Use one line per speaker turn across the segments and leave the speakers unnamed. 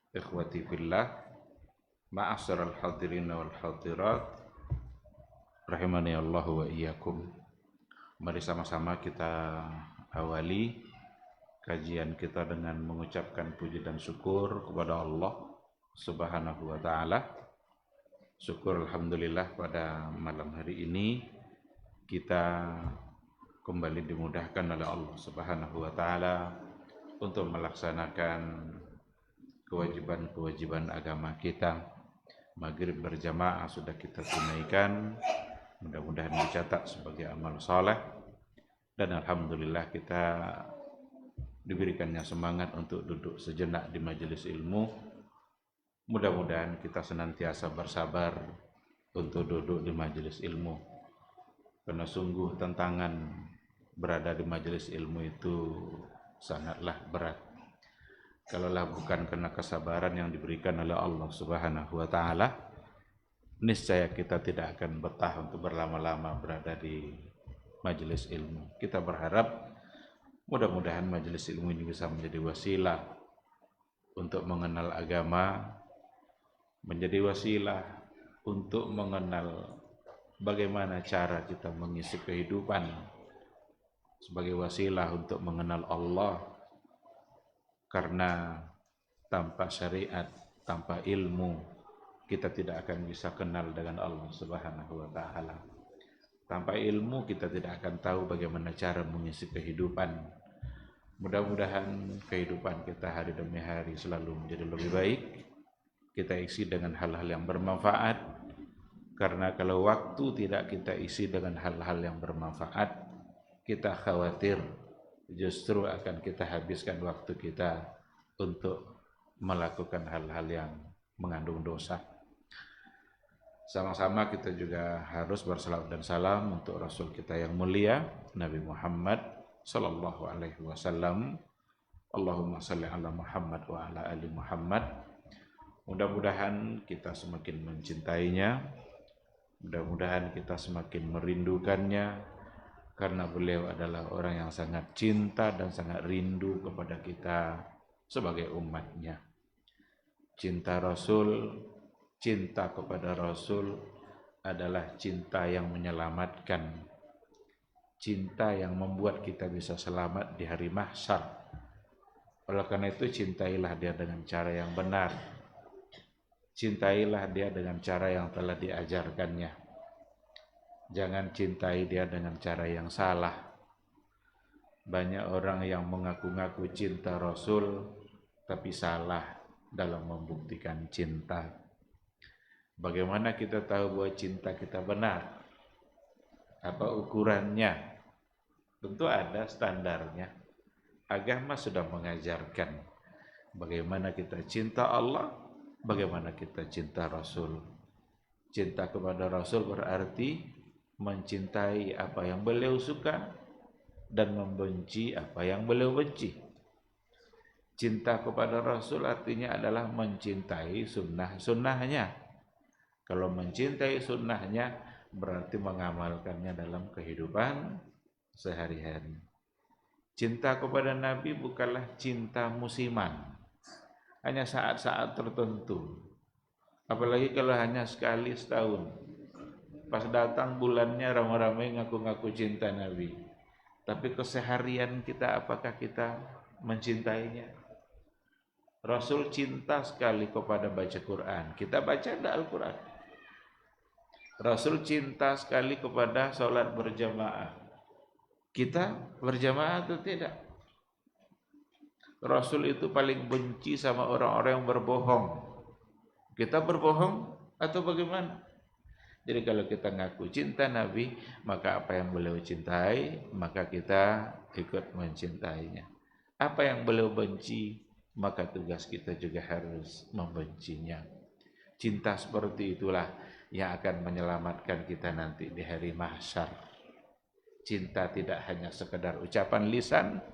Ikhwati fillah, ma'asyiral hadirin wal hadirat, rahimani Allah wa iyyakum. Mari sama-sama kita awali kajian kita dengan mengucapkan puji dan syukur kepada Allah Subhanahu wa taala. Syukur alhamdulillah pada malam hari ini kita kembali dimudahkan oleh Allah Subhanahu wa taala untuk melaksanakan kewajiban-kewajiban agama kita. Maghrib berjamaah sudah kita tunaikan, mudah-mudahan dicatat sebagai amal soleh, dan alhamdulillah kita diberikannya semangat untuk duduk sejenak di majelis ilmu. Mudah-mudahan kita senantiasa bersabar untuk duduk di majelis ilmu, karena sungguh tantangan berada di majelis ilmu itu sangatlah berat. Kalaulah bukan karena kesabaran yang diberikan oleh Allah Subhanahu wa taala, niscaya kita tidak akan betah untuk berlama-lama berada di majelis ilmu. Kita berharap mudah-mudahan majelis ilmu ini bisa menjadi wasilah untuk mengenal agama, menjadi wasilah untuk mengenal bagaimana cara kita mengisi kehidupan, sebagai wasilah untuk mengenal Allah. Karena tanpa syariat, tanpa ilmu, kita tidak akan bisa kenal dengan Allah Subhanahu wa taala. Tanpa ilmu kita tidak akan tahu bagaimana cara mengisi kehidupan. Mudah-mudahan kehidupan kita hari demi hari selalu menjadi lebih baik. Kita isi dengan hal-hal yang bermanfaat. Karena kalau waktu tidak kita isi dengan hal-hal yang bermanfaat, kita khawatir justru akan kita habiskan waktu kita untuk melakukan hal-hal yang mengandung dosa. Sama-sama kita juga harus bersalawat dan salam untuk Rasul kita yang mulia, Nabi Muhammad sallallahu alaihi wasallam. Allahumma salli ala Muhammad wa ala ali Muhammad. Mudah-mudahan kita semakin mencintainya, mudah-mudahan kita semakin merindukannya, karena beliau adalah orang yang sangat cinta dan sangat rindu kepada kita sebagai umatnya. Cinta Rasul, cinta kepada Rasul adalah cinta yang menyelamatkan, cinta yang membuat kita bisa selamat di hari mahsyar. Oleh karena itu cintailah dia dengan cara yang benar, cintailah dia dengan cara yang telah diajarkannya. Jangan cintai dia dengan cara yang salah. Banyak orang yang mengaku-ngaku cinta Rasul, tapi salah dalam membuktikan cinta. Bagaimana kita tahu bahwa cinta kita benar? Apa ukurannya? Tentu ada standarnya. Agama sudah mengajarkan bagaimana kita cinta Allah, bagaimana kita cinta Rasul. Cinta kepada Rasul berarti mencintai apa yang beliau suka dan membenci apa yang beliau benci. Cinta kepada Rasul artinya adalah mencintai sunnah-sunnahnya. Kalau mencintai sunnahnya berarti mengamalkannya dalam kehidupan sehari-hari. Cinta kepada Nabi bukanlah cinta musiman, hanya saat-saat tertentu. Apalagi kalau hanya sekali setahun. Pas datang bulannya ramai-ramai ngaku-ngaku cinta Nabi. Tapi keseharian kita, apakah kita mencintainya? Rasul cinta sekali kepada baca Quran. Kita baca enggak Al-Quran? Rasul cinta sekali kepada sholat berjamaah. Kita berjamaah atau tidak? Rasul itu paling benci sama orang-orang yang berbohong. Kita berbohong atau bagaimana? Jadi kalau kita ngaku cinta Nabi, maka apa yang beliau cintai, maka kita ikut mencintainya. Apa yang beliau benci, maka tugas kita juga harus membencinya. Cinta seperti itulah yang akan menyelamatkan kita nanti di hari mahsyar. Cinta tidak hanya sekedar ucapan lisan,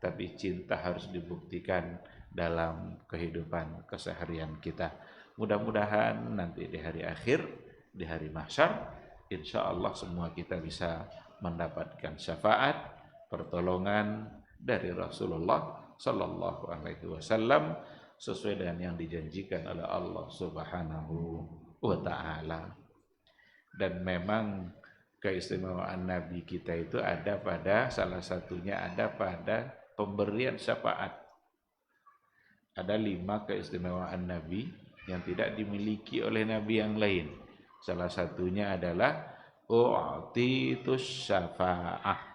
tapi cinta harus dibuktikan dalam kehidupan keseharian kita. Mudah-mudahan nanti di hari akhir, di hari mahsyar, insya Allah semua kita bisa mendapatkan syafaat, pertolongan dari Rasulullah Sallallahu Alaihi Wasallam sesuai dengan yang dijanjikan oleh Allah Subhanahu wa taala. Dan memang keistimewaan Nabi kita itu ada pada salah satunya ada pada pemberian syafaat. Ada 5 keistimewaan Nabi yang tidak dimiliki oleh Nabi yang lain. Salah satunya adalah u'titus syafa'ah.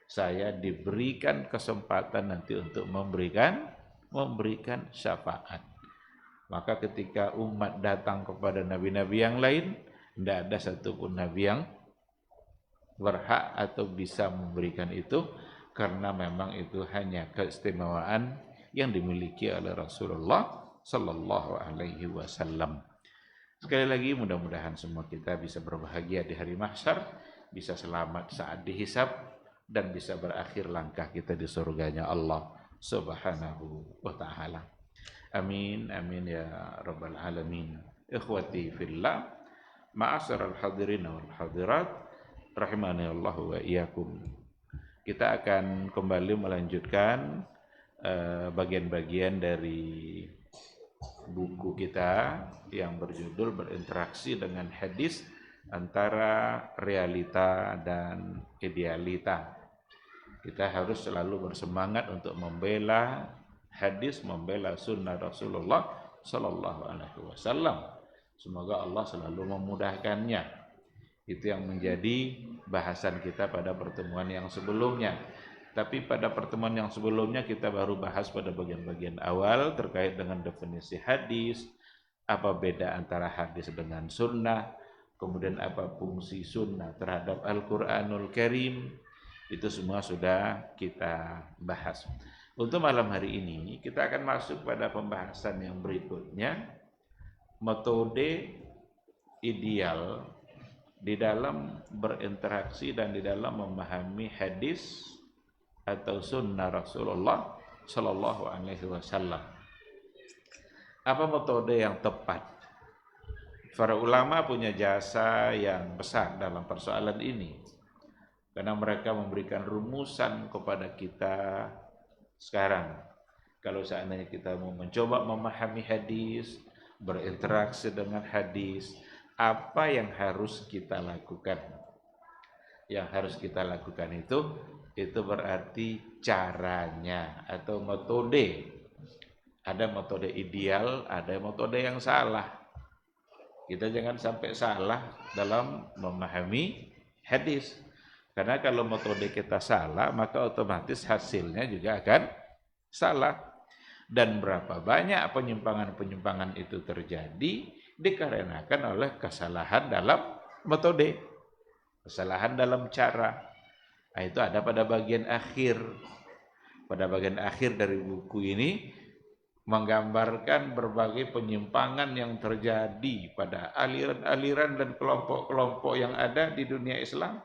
Saya diberikan kesempatan nanti untuk memberikan syafaat. Maka ketika umat datang kepada nabi-nabi yang lain, tidak ada satupun nabi yang berhak atau bisa memberikan itu, karena memang itu hanya keistimewaan yang dimiliki oleh Rasulullah Sallallahu Alaihi Wasallam. Sekali lagi mudah-mudahan semua kita bisa berbahagia di hari mahsyar, bisa selamat saat dihisab, dan bisa berakhir langkah kita di surganya Allah Subhanahu wa taala. Amin amin ya rabbal alamin. Ikhwati fillah, ma'asyiral hadirin wal hadirat, rahimani Allah wa iyyakum. Kita akan kembali melanjutkan bagian-bagian dari buku kita yang berjudul Berinteraksi dengan Hadis Antara Realita dan Idealita. Kita harus selalu bersemangat untuk membela hadis, membela sunnah Rasulullah Sallallahu Alaihi Wasallam. Semoga Allah selalu memudahkannya. Itu yang menjadi bahasan kita pada pertemuan yang sebelumnya. Tapi pada pertemuan yang sebelumnya kita baru bahas pada bagian-bagian awal terkait dengan definisi hadis, apa beda antara hadis dengan sunnah, kemudian apa fungsi sunnah terhadap Al-Quranul Karim. Itu semua sudah kita bahas. Untuk malam hari ini kita akan masuk pada pembahasan yang berikutnya, metode ideal di dalam berinteraksi dan di dalam memahami hadis atau sunnah Rasulullah Sallallahu Alaihi Wasallam. Apa metode yang tepat? Para ulama punya jasa yang besar dalam persoalan ini, karena mereka memberikan rumusan kepada kita sekarang. Kalau seandainya kita mau mencoba memahami hadis, berinteraksi dengan hadis, apa yang harus kita lakukan? Yang harus kita lakukan itu berarti caranya atau metode. Ada metode ideal, ada metode yang salah. Kita jangan sampai salah dalam memahami hadis. Karena kalau metode kita salah, maka otomatis hasilnya juga akan salah. Dan berapa banyak penyimpangan-penyimpangan itu terjadi dikarenakan oleh kesalahan dalam metode, kesalahan dalam cara. Nah, itu ada pada bagian akhir. Pada bagian akhir dari buku ini menggambarkan berbagai penyimpangan yang terjadi pada aliran-aliran dan kelompok-kelompok yang ada di dunia Islam.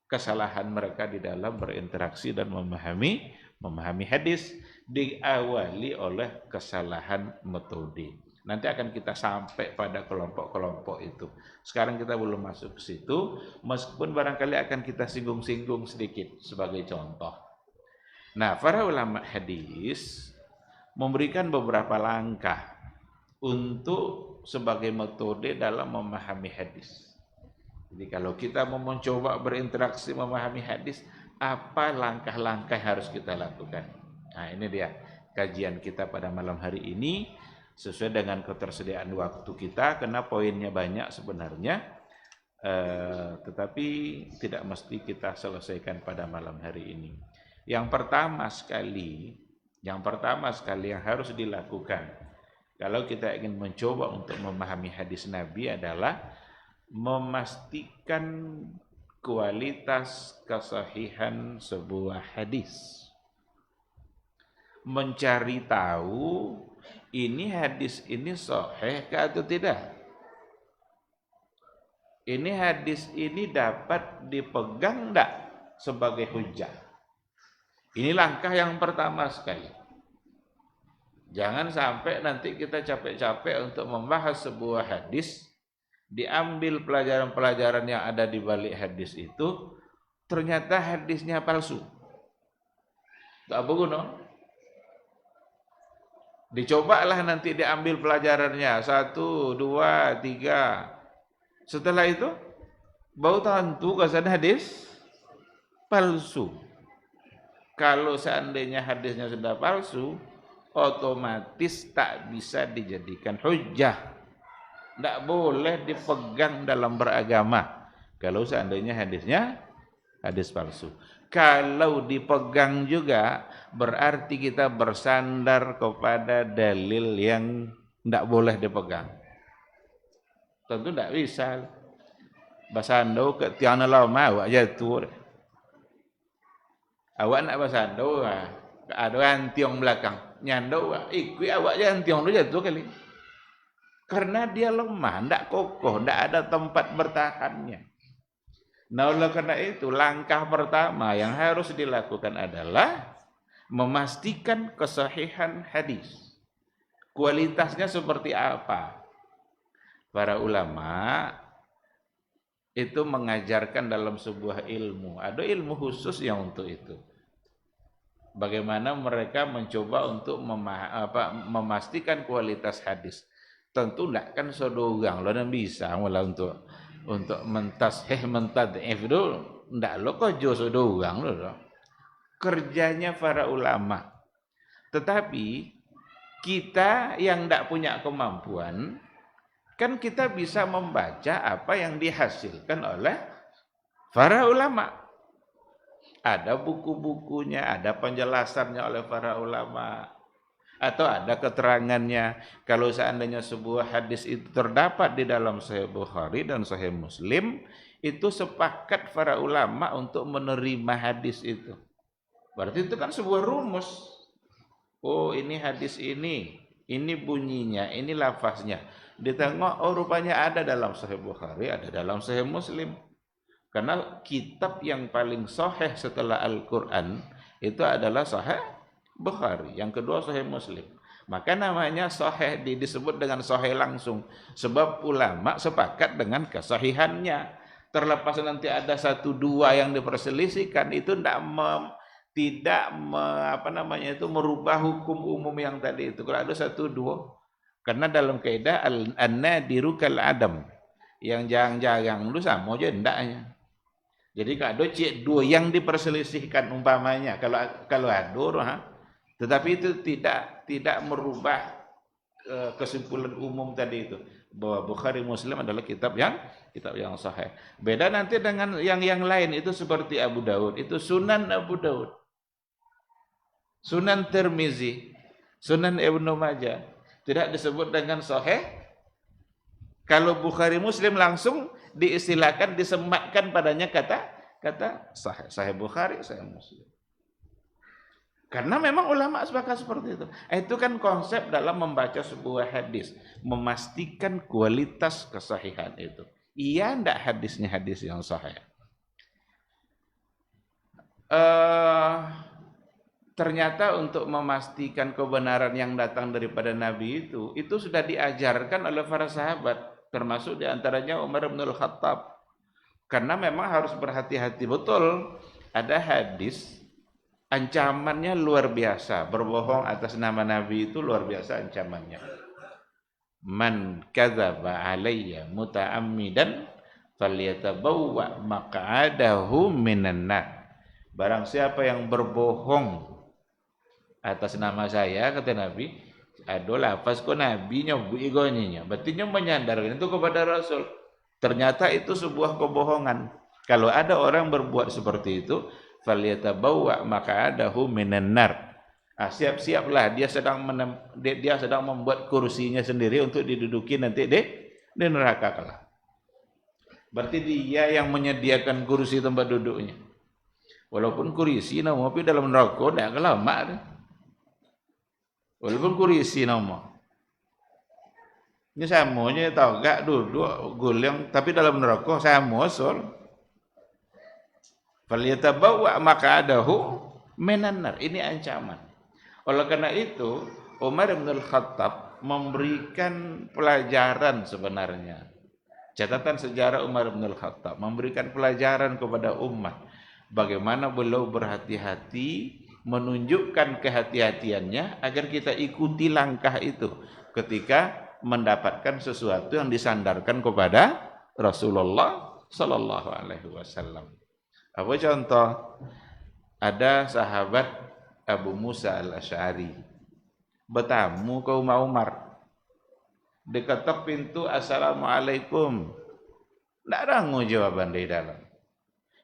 Kesalahan mereka di dalam berinteraksi dan memahami hadis diawali oleh kesalahan metode. Nanti akan kita sampai pada kelompok-kelompok itu. Sekarang kita belum masuk ke situ, meskipun barangkali akan kita singgung-singgung sedikit sebagai contoh. Nah, para ulama hadis memberikan beberapa langkah untuk sebagai metode dalam memahami hadis. Jadi kalau kita mau mencoba berinteraksi memahami hadis, apa langkah-langkah yang harus kita lakukan? Nah, ini dia kajian kita pada malam hari ini sesuai dengan ketersediaan waktu kita, karena poinnya banyak sebenarnya, tetapi tidak mesti kita selesaikan pada malam hari ini. Yang pertama sekali yang harus dilakukan kalau kita ingin mencoba untuk memahami hadis Nabi adalah memastikan kualitas kesahihan sebuah hadis. Mencari tahu ini hadis ini sahih atau tidak. Ini hadis ini dapat dipegang enggak sebagai hujjah. Ini langkah yang pertama sekali. Jangan sampai nanti kita capek-capek untuk membahas sebuah hadis, diambil pelajaran-pelajaran yang ada di balik hadis itu, ternyata hadisnya palsu. Tak berguna. Dicobalah nanti diambil pelajarannya 1, 2, 3. Setelah itu bau tentu kesan hadis palsu. Kalau seandainya hadisnya sudah palsu, otomatis tak bisa dijadikan hujjah. Tidak boleh dipegang dalam beragama kalau seandainya hadisnya hadis palsu. Kalau dipegang juga berarti kita bersandar kepada dalil yang tidak boleh dipegang. Tentu tidak bisa. Basando ke tiana lama awak jatuh. Awak nak basando ada antiong belakang. Nyando ikut awak je antiong tu jatuh kali. Karena dia lemah, tidak kokoh, tidak ada tempat bertahannya. Nah, oleh karena itu langkah pertama yang harus dilakukan adalah memastikan kesahihan hadis. Kualitasnya seperti apa? Para ulama itu mengajarkan dalam sebuah ilmu. Ada ilmu khusus yang untuk itu. Bagaimana mereka mencoba untuk memastikan kualitas hadis. Tentu tidak kan sodorang lo dan bisa malah untuk mentasheh mentad'if itu tidak lo kojo sodorang lo. Kerjanya para ulama. Tetapi kita yang tidak punya kemampuan, kan kita bisa membaca apa yang dihasilkan oleh para ulama. Ada buku-bukunya, ada penjelasannya oleh para ulama, atau ada keterangannya. Kalau seandainya sebuah hadis itu terdapat di dalam Sahih Bukhari dan Sahih Muslim, itu sepakat para ulama untuk menerima hadis itu. Berarti itu kan sebuah rumus. Oh, ini hadis ini bunyinya, ini lafaznya. Ditengok, oh rupanya ada dalam Sahih Bukhari, ada dalam Sahih Muslim. Karena kitab yang paling sahih setelah Al-Quran itu adalah Sahih Bukhari. Yang kedua Sahih Muslim. Maka namanya sahih disebut dengan sahih langsung. Sebab ulama sepakat dengan kesahihannya. Terlepas nanti ada 1, 2 yang diperselisihkan, itu tidak merubah hukum umum yang tadi itu. Kalau ada 1, 2. Karena dalam kaidah an-nadiru kal adam, yang jarang-jarang itu sama aja ndaknya. Jadi kalau ada cik 2 yang diperselisihkan umpamanya, kalau ada, tetapi itu tidak merubah kesimpulan umum tadi itu bahwa Bukhari Muslim adalah kitab yang sahih. Beda nanti dengan yang lain, itu seperti Abu Daud, itu Sunan Abu Daud, Sunan Tirmizi, Sunan Ibnu Majah. Tidak disebut dengan sahih. Kalau Bukhari Muslim langsung diistilahkan, disematkan padanya kata sahih. Sahih Bukhari, sahih Muslim. Karena memang ulama sepakat seperti itu. Itu kan konsep dalam membaca sebuah hadis. Memastikan kualitas kesahihan itu. Iya enggak hadisnya hadis yang sahih. Ternyata untuk memastikan kebenaran yang datang daripada Nabi itu sudah diajarkan oleh para sahabat, termasuk diantaranya Umar bin Al-Khattab. Karena memang harus berhati-hati betul. Ada hadis ancamannya luar biasa, berbohong atas nama Nabi itu luar biasa ancamannya. Man kadzaba alayya muta'ammidan falyatabawwa maq'adahu minan nar. Barang siapa yang berbohong atas nama saya, kata Nabi, adalah lafaz ko Nabi nyobu igoninya. Berarti menyandarkan itu kepada Rasul. Ternyata itu sebuah kebohongan. Kalau ada orang berbuat seperti itu, falyatabawwa maq'adahu minan nar. Siap-siaplah dia sedang membuat kursinya sendiri untuk diduduki nanti di neraka kelak. Berarti dia yang menyediakan kursi tempat duduknya. Walaupun kursi nama tapi dalam neraka tidak lama. Walaupun kursi nama. Ini samunya tahu gak duduk guling tapi dalam neraka sama sol. Falyatabawwa maq'adahu minan nar. Ini ancaman. Oleh karena itu Umar bin Al-Khattab memberikan pelajaran sebenarnya. Catatan sejarah Umar bin Al-Khattab memberikan pelajaran kepada umat bagaimana beliau berhati-hati menunjukkan kehati-hatiannya agar kita ikuti langkah itu ketika mendapatkan sesuatu yang disandarkan kepada Rasulullah Sallallahu Alaihi Wasallam. Apa contoh? Ada sahabat Abu Musa al-Asy'ari bertamu ke rumah Umar. Diketok pintu, Assalamualaikum. Tidak rangu jawaban dari dalam.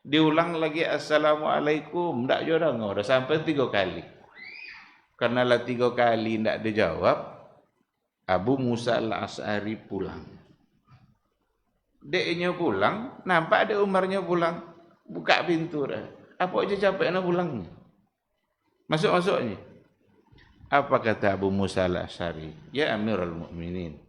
Diulang lagi Assalamualaikum. Tidak juga rangu. Sudah sampai 3 kali. Karena lah 3 kali tidak dijawab, Abu Musa al-Asy'ari pulang. Deknya pulang, nampak ada Umarnya pulang. Buka pintu dah. Apa aja capek nak pulang? Masuk-masuknya. Apa kata Abu Musa al-Asy'ari? Ya Amirul Mukminin,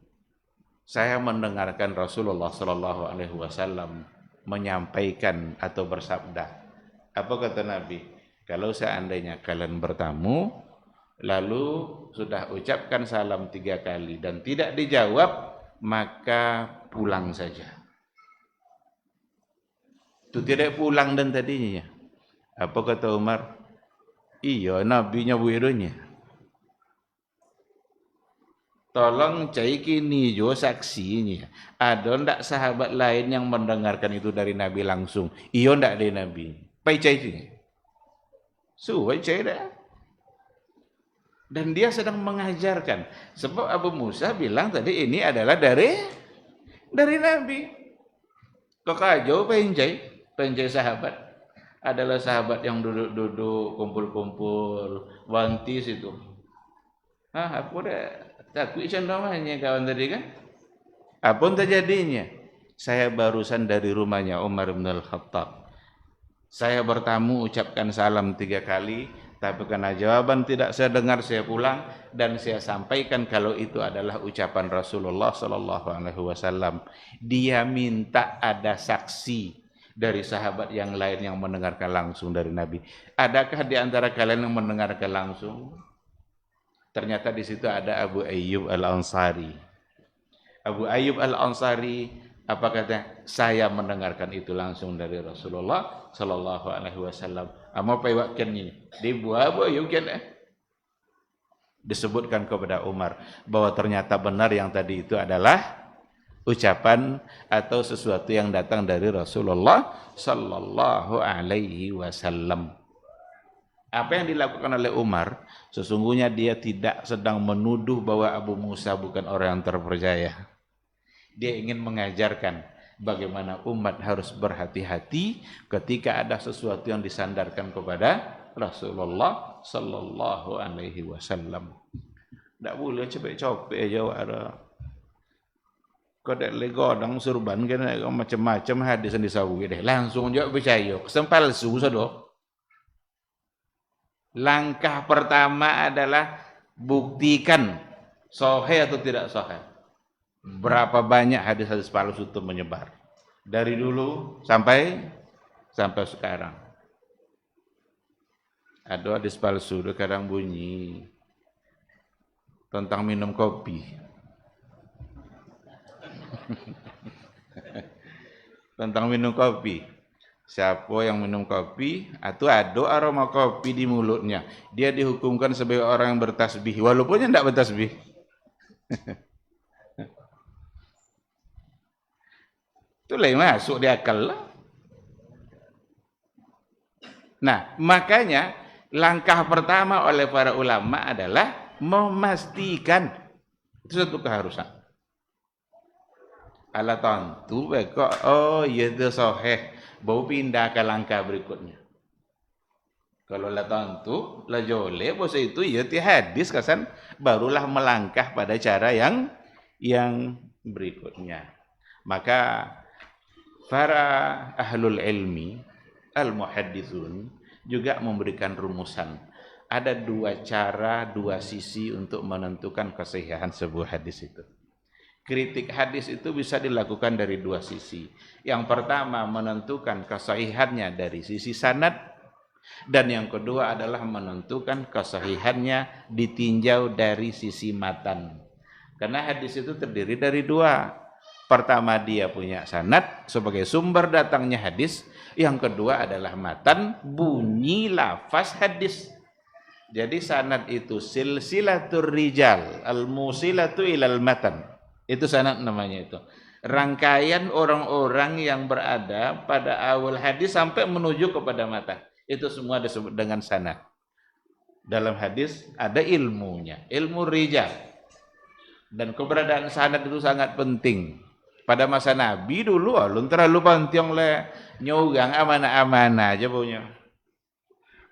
saya mendengarkan Rasulullah Sallallahu Alaihi Wasallam menyampaikan atau bersabda. Apa kata Nabi? Kalau seandainya kalian bertamu, lalu sudah ucapkan salam 3 kali dan tidak dijawab, maka pulang saja. Itu tidak pulang dan tadinya. Apa kata Umar? Iya, Nabi-nya wirunya. Tolong cai kini jo saksinya. Ada ndak sahabat lain yang mendengarkan itu dari Nabi langsung? Iya ndak dari Nabi. Pai cai sini. Suai cai dah. Dan dia sedang mengajarkan. Sebab Abu Musa bilang tadi ini adalah dari Nabi. Kok kajau pencai sahabat. Adalah sahabat yang duduk-duduk, kumpul-kumpul, wanti situ. Apa dah? Takut contohnya kawan tadi kan? Apa yang terjadinya? Saya barusan dari rumahnya Umar bin Al-Khattab. Saya bertamu ucapkan salam 3 kali, tapi karena jawaban tidak saya dengar, saya pulang dan saya sampaikan kalau itu adalah ucapan Rasulullah Sallallahu Alaihi Wasallam. Dia minta ada saksi dari sahabat yang lain yang mendengarkan langsung dari Nabi. Adakah di antara kalian yang mendengarkan langsung? Ternyata di situ ada Abu Ayyub al-Ansari. Abu Ayyub al-Ansari apa kata? Saya mendengarkan itu langsung dari Rasulullah Sallallahu Alaihi Wasallam. Apa paywakan ini? Dibuat Abu Ayyub kan? Disebutkan kepada Umar bahwa ternyata benar yang tadi itu adalah ucapan atau sesuatu yang datang dari Rasulullah Sallallahu Alaihi Wasallam. Apa yang dilakukan oleh Umar, sesungguhnya dia tidak sedang menuduh bahwa Abu Musa bukan orang yang terpercaya. Dia ingin mengajarkan bagaimana umat harus berhati-hati ketika ada sesuatu yang disandarkan kepada Rasulullah Sallallahu Alaihi Wasallam. Tak boleh cepet-cepet aja ada. Kau dah legodang surban kan macam-macam hadis yang disawi deh. Langsung jawab percaya. Kesan palsu sadoh. Langkah pertama adalah buktikan sahih atau tidak sahih. Berapa banyak hadis-hadis palsu itu menyebar dari dulu sampai sekarang. Ada hadis palsu kadang bunyi tentang minum kopi. Tentang minum kopi. Siapa yang minum kopi atau ada aroma kopi di mulutnya, dia dihukumkan sebagai orang yang bertasbih walaupun dia tidak bertasbih. Itu lain masuk di akal lah. Nah, makanya langkah pertama oleh para ulama adalah memastikan itu satu keharusan. Ala tentu kok oh iya itu sahih. Baru pindah ke langkah berikutnya. Kalau lah tentu, lah joleh, bos itu ya ti hadis kesan barulah melangkah pada cara yang berikutnya. Maka para ahlul ilmi, al-muhaddithun juga memberikan rumusan. Ada 2 cara, 2 sisi untuk menentukan kesahihan sebuah hadis itu. Kritik hadis itu bisa dilakukan dari 2 sisi. Yang pertama menentukan kesahihannya dari sisi sanad, dan yang kedua adalah menentukan kesahihannya ditinjau dari sisi matan. Karena hadis itu terdiri dari 2. Pertama dia punya sanad sebagai sumber datangnya hadis, yang kedua adalah matan, bunyi lafaz hadis. Jadi sanad itu silsilatur rijal al-musilatu ilal matan. Itu sanad namanya itu. Rangkaian orang-orang yang berada pada awal hadis sampai menuju kepada matan. Itu semua disebut dengan sanad. Dalam hadis ada ilmunya, ilmu rijal. Dan keberadaan sanad itu sangat penting. Pada masa Nabi dulu, alun terlalu pantiong le nyugang amanah-amanah aja punya.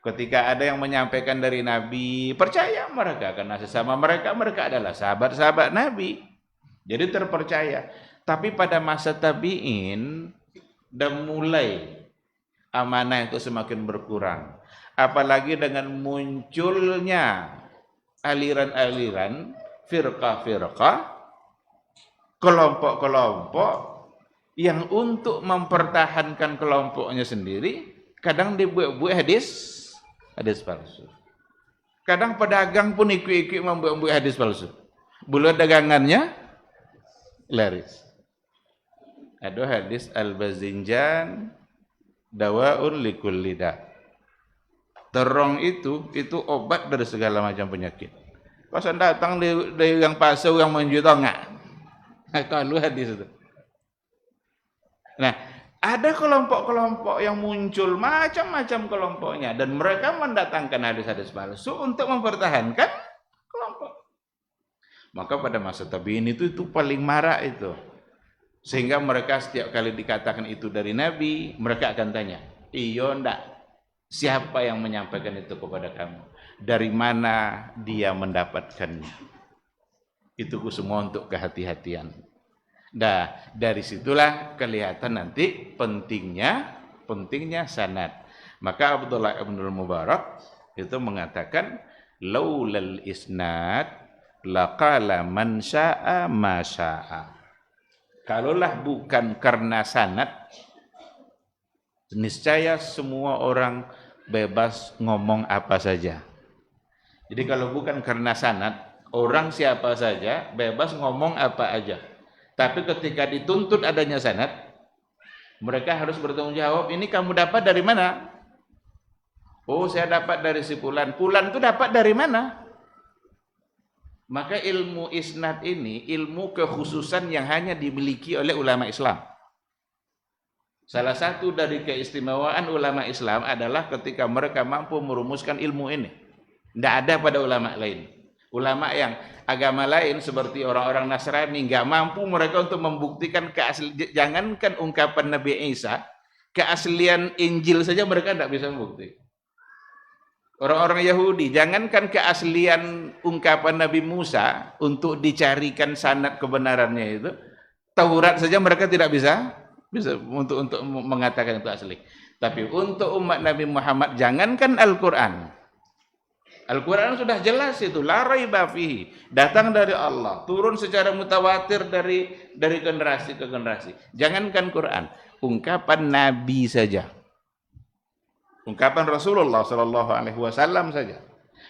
Ketika ada yang menyampaikan dari Nabi, percaya mereka karena sesama mereka adalah sahabat-sahabat Nabi. Jadi terpercaya. Tapi pada masa tabi'in dan mulai amanah itu semakin berkurang. Apalagi dengan munculnya aliran-aliran, firqah-firqah, kelompok-kelompok yang untuk mempertahankan kelompoknya sendiri kadang dibuat-buat hadis palsu. Kadang pedagang pun ikut-ikut membuat hadis palsu. Bulan dagangannya laris. Ada hadis al-bazinjan dawaun likulli da. Terong itu obat dari segala macam penyakit. Pas datang dari yang palsu yang menjual enggak. Kalau hadis itu. Nah, ada kelompok-kelompok yang muncul macam-macam kelompoknya dan mereka mendatangkan hadis-hadis palsu untuk mempertahankan kelompok. Maka pada masa tabi'in itu paling marah itu. Sehingga mereka setiap kali dikatakan itu dari Nabi, mereka akan tanya, "Iyo ndak? Siapa yang menyampaikan itu kepada kamu? Dari mana dia mendapatkannya?" Itu semua untuk kehati-hatian. Nah, dari situlah kelihatan nanti pentingnya sanad. Maka Abdullah ibn Mubarak itu mengatakan, laulal isnad laqala man syaa ma syaa. Kalaulah bukan karena sanad, niscaya semua orang bebas ngomong apa saja. Jadi kalau bukan karena sanad, orang siapa saja bebas ngomong apa aja. Tapi ketika dituntut adanya sanad, mereka harus bertanggung jawab, ini kamu dapat dari mana? Oh, saya dapat dari si Fulan. Fulan itu dapat dari mana? Maka ilmu isnad ini ilmu kekhususan yang hanya dimiliki oleh ulama Islam. Salah satu dari keistimewaan ulama Islam adalah ketika mereka mampu merumuskan ilmu ini. Tidak ada pada ulama lain. Ulama yang agama lain seperti orang-orang Nasrani nggak mampu mereka untuk membuktikan jangankan ungkapan Nabi Isa, keaslian Injil saja mereka tidak bisa membuktikan. Orang-orang Yahudi jangankan keaslian ungkapan Nabi Musa untuk dicarikan sanad kebenarannya itu, Taurat saja mereka tidak bisa untuk mengatakan itu asli. Tapi untuk umat Nabi Muhammad jangankan Al-Qur'an. Al-Quran sudah jelas itu, la raiba fihi, datang dari Allah, turun secara mutawatir dari generasi ke generasi. Jangankan Quran, ungkapan Nabi saja, ungkapan Rasulullah Shallallahu Alaihi Wasallam saja,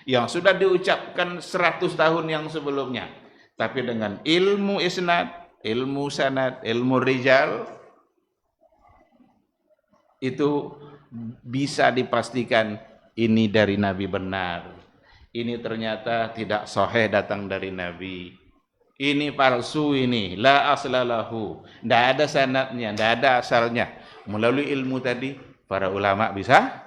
yang sudah diucapkan 100 tahun yang sebelumnya, tapi dengan ilmu isnad, ilmu sanad, ilmu rijal, itu bisa dipastikan ini dari Nabi benar. Ini ternyata tidak sahih datang dari Nabi. Ini palsu ini, la aslalahu. Tidak ada sanadnya, tidak ada asalnya. Melalui ilmu tadi, para ulama bisa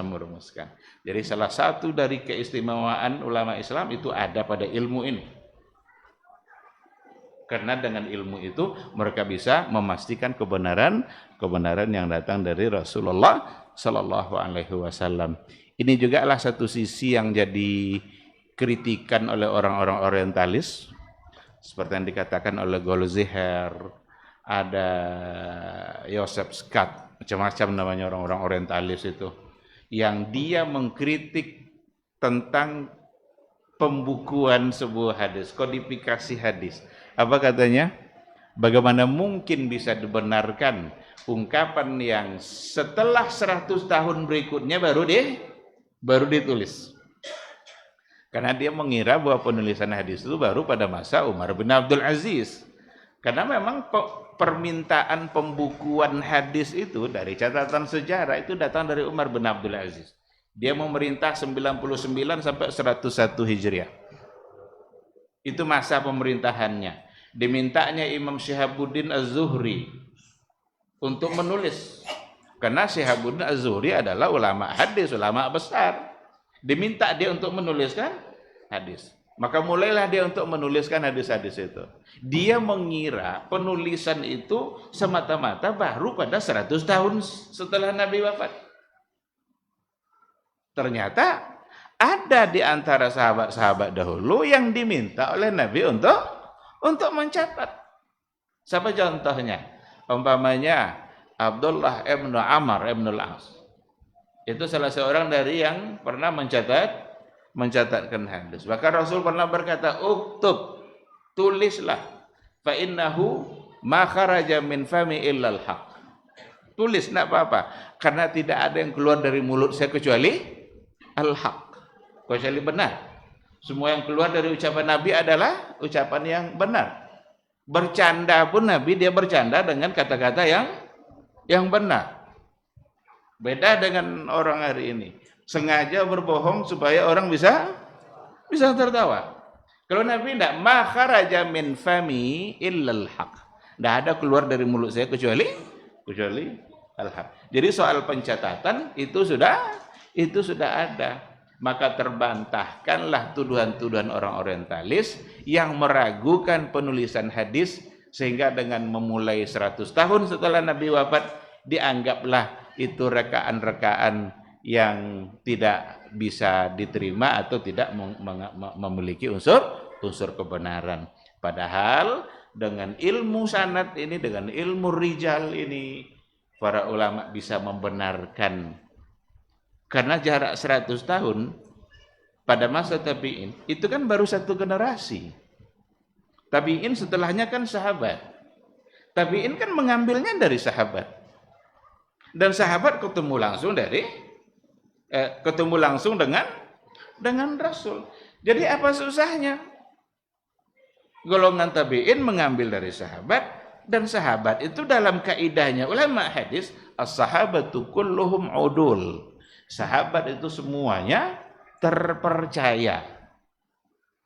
merumuskan. Jadi salah satu dari keistimewaan ulama Islam itu ada pada ilmu ini. Karena dengan ilmu itu mereka bisa memastikan kebenaran yang datang dari Rasulullah Sallallahu Alaihi Wasallam. Ini juga adalah satu sisi yang jadi kritikan oleh orang-orang orientalis, seperti yang dikatakan oleh Goldziher, ada Joseph Scott, macam-macam namanya orang-orang orientalis itu, yang dia mengkritik tentang pembukuan sebuah hadis, kodifikasi hadis. Apa katanya? Bagaimana mungkin bisa dibenarkan ungkapan yang setelah 100 tahun berikutnya baru ditulis. Karena dia mengira bahwa penulisan hadis itu baru pada masa Umar bin Abdul Aziz. Karena memang permintaan pembukuan hadis itu dari catatan sejarah itu datang dari Umar bin Abdul Aziz. Dia memerintah 99 sampai 101 Hijriah. Itu masa pemerintahannya. Dimintanya Imam Syihabuddin Az-Zuhri untuk menulis. Karena Syihabuddin Az-Zuhri adalah ulama hadis, ulama besar. Diminta dia untuk menuliskan hadis. Maka mulailah dia untuk menuliskan hadis-hadis itu. Dia mengira penulisan itu semata-mata baru pada 100 tahun setelah Nabi wafat. Ternyata ada di antara sahabat-sahabat dahulu yang diminta oleh Nabi untuk mencatat. Siapa contohnya? Umpamanya Abdullah ibn Amr ibn al-As. Itu salah seorang dari yang pernah mencatatkan hadis. Bahkan Rasul pernah berkata, "Uktub, tulislah, fa innahu ma kharaja min fami illal haq." Tulis, enggak apa-apa, karena tidak ada yang keluar dari mulut saya kecuali al-haq, kecuali benar. Semua yang keluar dari ucapan Nabi adalah ucapan yang benar. Bercanda pun Nabi dia bercanda dengan kata-kata yang benar. Beda dengan orang hari ini. Sengaja berbohong supaya orang bisa tertawa. Kalau Nabi tidak, ma kharaja min fami illal haq. Tidak ada keluar dari mulut saya kecuali al-haq. Jadi soal pencatatan itu sudah ada. Maka terbantahkanlah tuduhan-tuduhan orang orientalis yang meragukan penulisan hadis, sehingga dengan memulai 100 tahun setelah Nabi wafat dianggaplah itu rekaan-rekaan yang tidak bisa diterima atau tidak memiliki unsur kebenaran. Padahal dengan ilmu sanad ini, dengan ilmu rijal ini, para ulama bisa membenarkan. Karena jarak 100 tahun pada masa tabi'in itu kan baru satu generasi. Tabi'in setelahnya kan sahabat. Tabi'in kan mengambilnya dari sahabat. Dan sahabat ketemu langsung dengan Rasul. Jadi apa susahnya? Golongan tabi'in mengambil dari sahabat, dan sahabat itu dalam kaidahnya ulama hadis, as-sahabatu kulluhum udul. Sahabat itu semuanya terpercaya.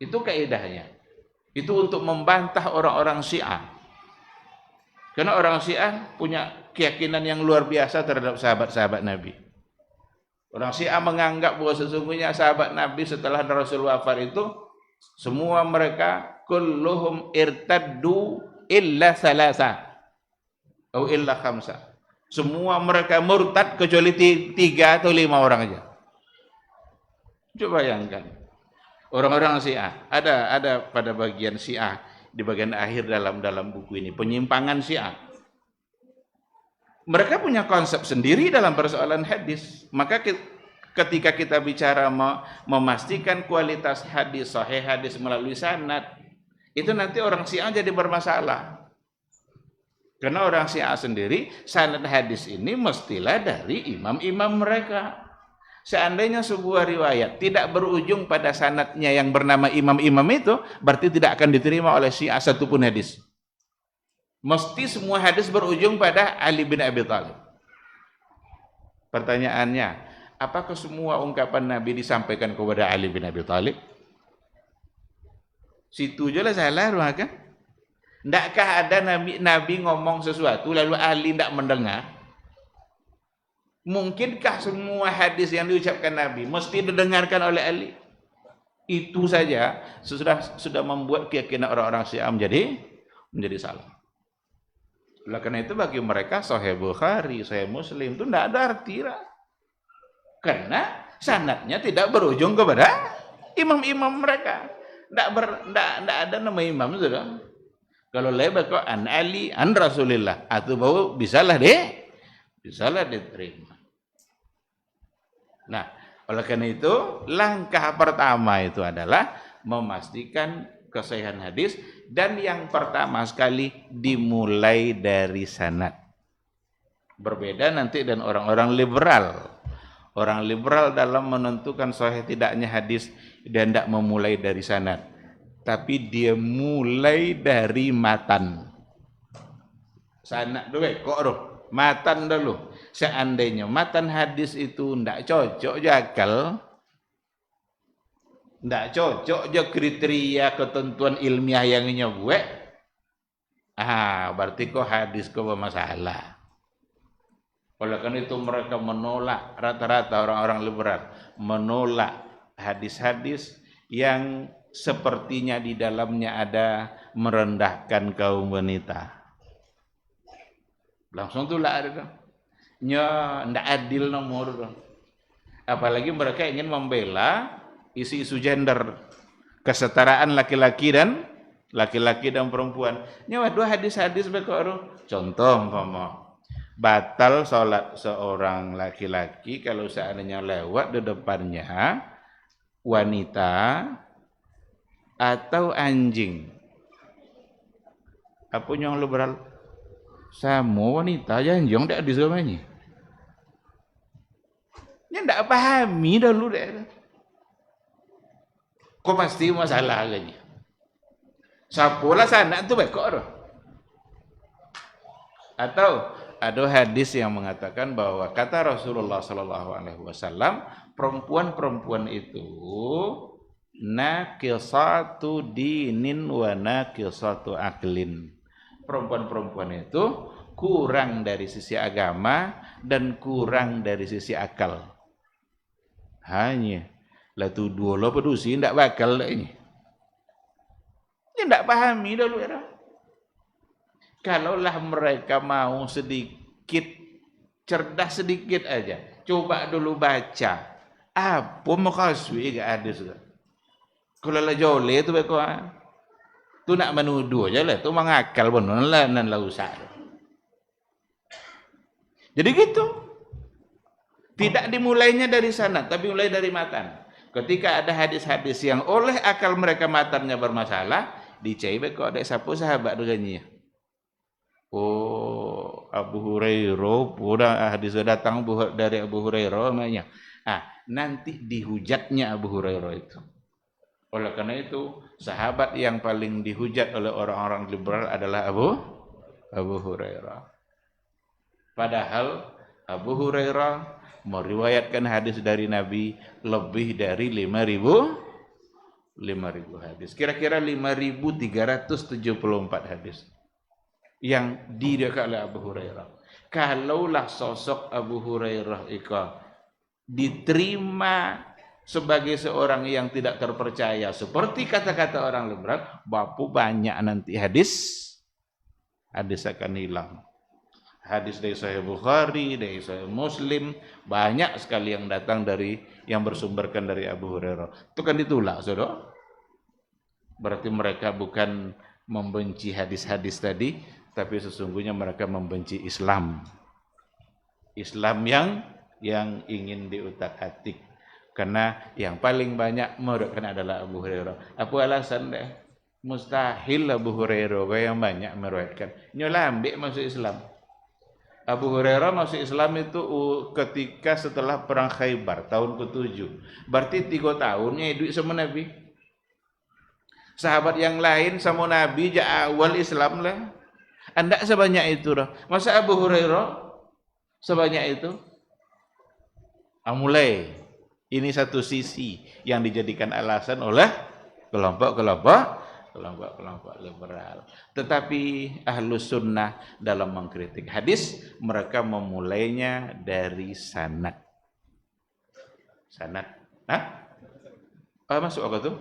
Itu kaidahnya. Itu untuk membantah orang-orang Syiah. Karena orang Syiah punya keyakinan yang luar biasa terhadap sahabat-sahabat Nabi. Orang Syiah menganggap bahwa sesungguhnya sahabat Nabi setelah Rasul wafat itu semua mereka kulluhum irtaddu illa salasa atau illa khamsa. Semua mereka murtad kecuali 3 atau 5 orang aja. Coba bayangkan. Orang-orang Syiah, ada pada bagian Syiah di bagian akhir dalam buku ini, penyimpangan Syiah. Mereka punya konsep sendiri dalam persoalan hadis. Maka ketika kita bicara memastikan kualitas hadis, sahih hadis melalui sanad, itu nanti orang Syiah jadi bermasalah. Karena orang Syiah sendiri, sanad hadis ini mestilah dari imam-imam mereka. Seandainya sebuah riwayat tidak berujung pada sanadnya yang bernama imam-imam itu, berarti tidak akan diterima oleh Syiah satupun hadis. Mesti semua hadis berujung pada Ali bin Abi Thalib. Pertanyaannya, apakah semua ungkapan Nabi disampaikan kepada Ali bin Abi Thalib? Situ je lah salah, kan? Tidakkah ada Nabi ngomong sesuatu lalu Ali tidak mendengar? Mungkinkah semua hadis yang diucapkan Nabi mesti didengarkan oleh Ali? Itu saja sudah membuat keyakinan orang-orang Syiah menjadi salah. Oleh karena itu bagi mereka Sahih Bukhari, Sahih Muslim itu tidak ada arti. Karena sanadnya tidak berujung kepada imam-imam mereka. Tidak ada nama imam, sudah. Kalau lebar kok an Ali an Rasulillah, atau bau bisalah diterima. Nah, oleh karena itu langkah pertama itu adalah memastikan kesahihan hadis, dan yang pertama sekali dimulai dari sanad. Berbeda nanti dan orang-orang liberal. Orang liberal dalam menentukan sahih tidaknya hadis dan tidak memulai dari sanad, tapi dia mulai dari matan. Sanad dulu, kok matan dulu. Seandainya matan hadis itu ndak cocok jakal, ndak cocok je kriteria ketentuan ilmiah yang nyebuat, berarti kok hadis kok bermasalah. Oleh karena itu mereka menolak, rata-rata orang-orang liberal menolak hadis-hadis yang sepertinya di dalamnya ada merendahkan kaum wanita. Langsung tuh lah ada. Nya ndak adil nomor. Apalagi mereka ingin membela isu-isu gender, kesetaraan laki-laki dan perempuan. Nya dua hadis-hadis berkoro. Contoh umpama batal sholat seorang laki-laki kalau seandainya lewat di depannya wanita atau anjing. Apa yang liberal? Sama wanita anjing tak disamanya. Dia tak pahami dulu deh. Kok pasti masalah lagi. Sapola sana tu baik kok. Atau ada hadis yang mengatakan bahwa kata Rasulullah sallallahu alaihi wasallam, perempuan-perempuan itu naqisatu dinin wa naqisatu aqlin. Perempuan-perempuan itu kurang dari sisi agama dan kurang dari sisi akal. Hanya lah tu dua lo pedusi ndak bakal dah ini. Dia ndak pahami dulu era. Kalaulah mereka mau sedikit cerdas sedikit aja, coba dulu baca apa makasih gak ada sudah. Kalau lah jole tu beko, tu nak menuduh aja lah, tu mengakal benar lah nan lah usah. Jadi gitu. Tidak dimulainya dari sana, tapi mulai dari matan. Ketika ada hadis-hadis yang oleh akal mereka matannya bermasalah, dicai beko ada siapa sahabat dengannya. Oh, Abu Hurairah, pura hadis datang dari Abu Hurairah namanya. Nanti dihujatnya Abu Hurairah itu. Oleh karena itu, sahabat yang paling dihujat oleh orang-orang liberal adalah Abu Hurairah. Padahal Abu Hurairah meriwayatkan hadis dari Nabi lebih dari 5.000 hadis. Kira-kira 5.374 hadis yang diriwayatkan oleh Abu Hurairah. Kalaulah sosok Abu Hurairah itu diterima sebagai seorang yang tidak terpercaya seperti kata-kata orang liberal, bapu banyak nanti hadis akan hilang. Hadis dari Sahih Bukhari, dari Sahih Muslim, banyak sekali yang datang dari yang bersumberkan dari Abu Hurairah. Itu kan ditolak, saudara. Berarti mereka bukan membenci hadis-hadis tadi, tapi sesungguhnya mereka membenci Islam. Islam yang ingin diutak-atik. Karena yang paling banyak meriwayatkan adalah Abu Hurairah. Apa alasan deh? Mustahil Abu Hurairah yang banyak meriwayatkan. Nyolah ambil masuk Islam. Abu Hurairah masuk Islam itu ketika setelah perang Khaybar tahun ke-7. Berarti 3 tahunnya hidup sama Nabi. Sahabat yang lain sama Nabi awal Islam lah. Anda sebanyak itu dah. Masa Abu Hurairah sebanyak itu? Mulai. Ini satu sisi yang dijadikan alasan oleh kelompok-kelompok liberal. Tetapi Ahlus Sunnah dalam mengkritik hadis, mereka memulainya dari sanad. Sanad. Masuk apa tuh?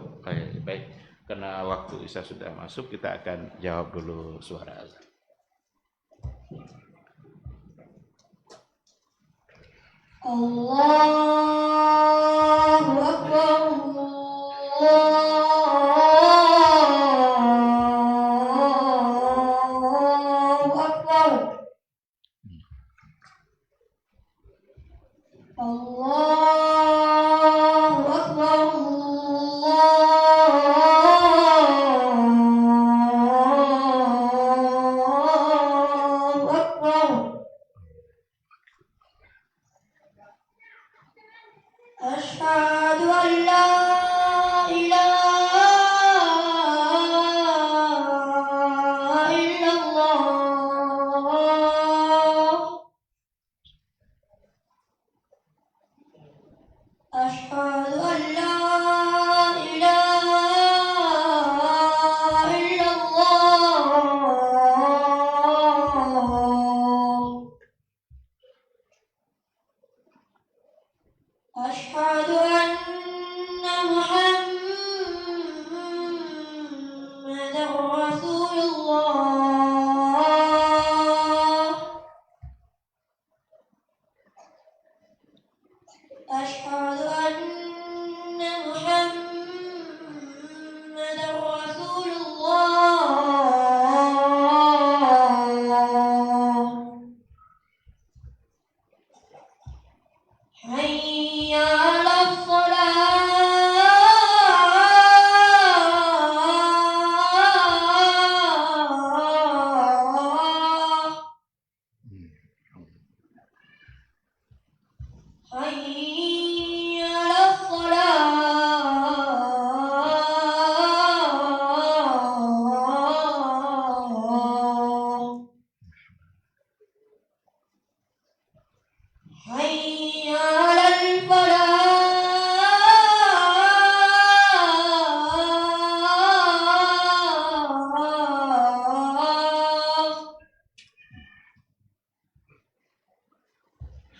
Baik. Karena waktu Isya sudah masuk, kita akan jawab dulu suara azan.
Allahu Akbar. Asyhadu an la ilaha illallah. أشهد أن لا إله إلا الله أشهد أن محمدا رسول الله أشهد أن محمدا رسول الله حي على الصلاة حي على الصلاة حي على الفلاح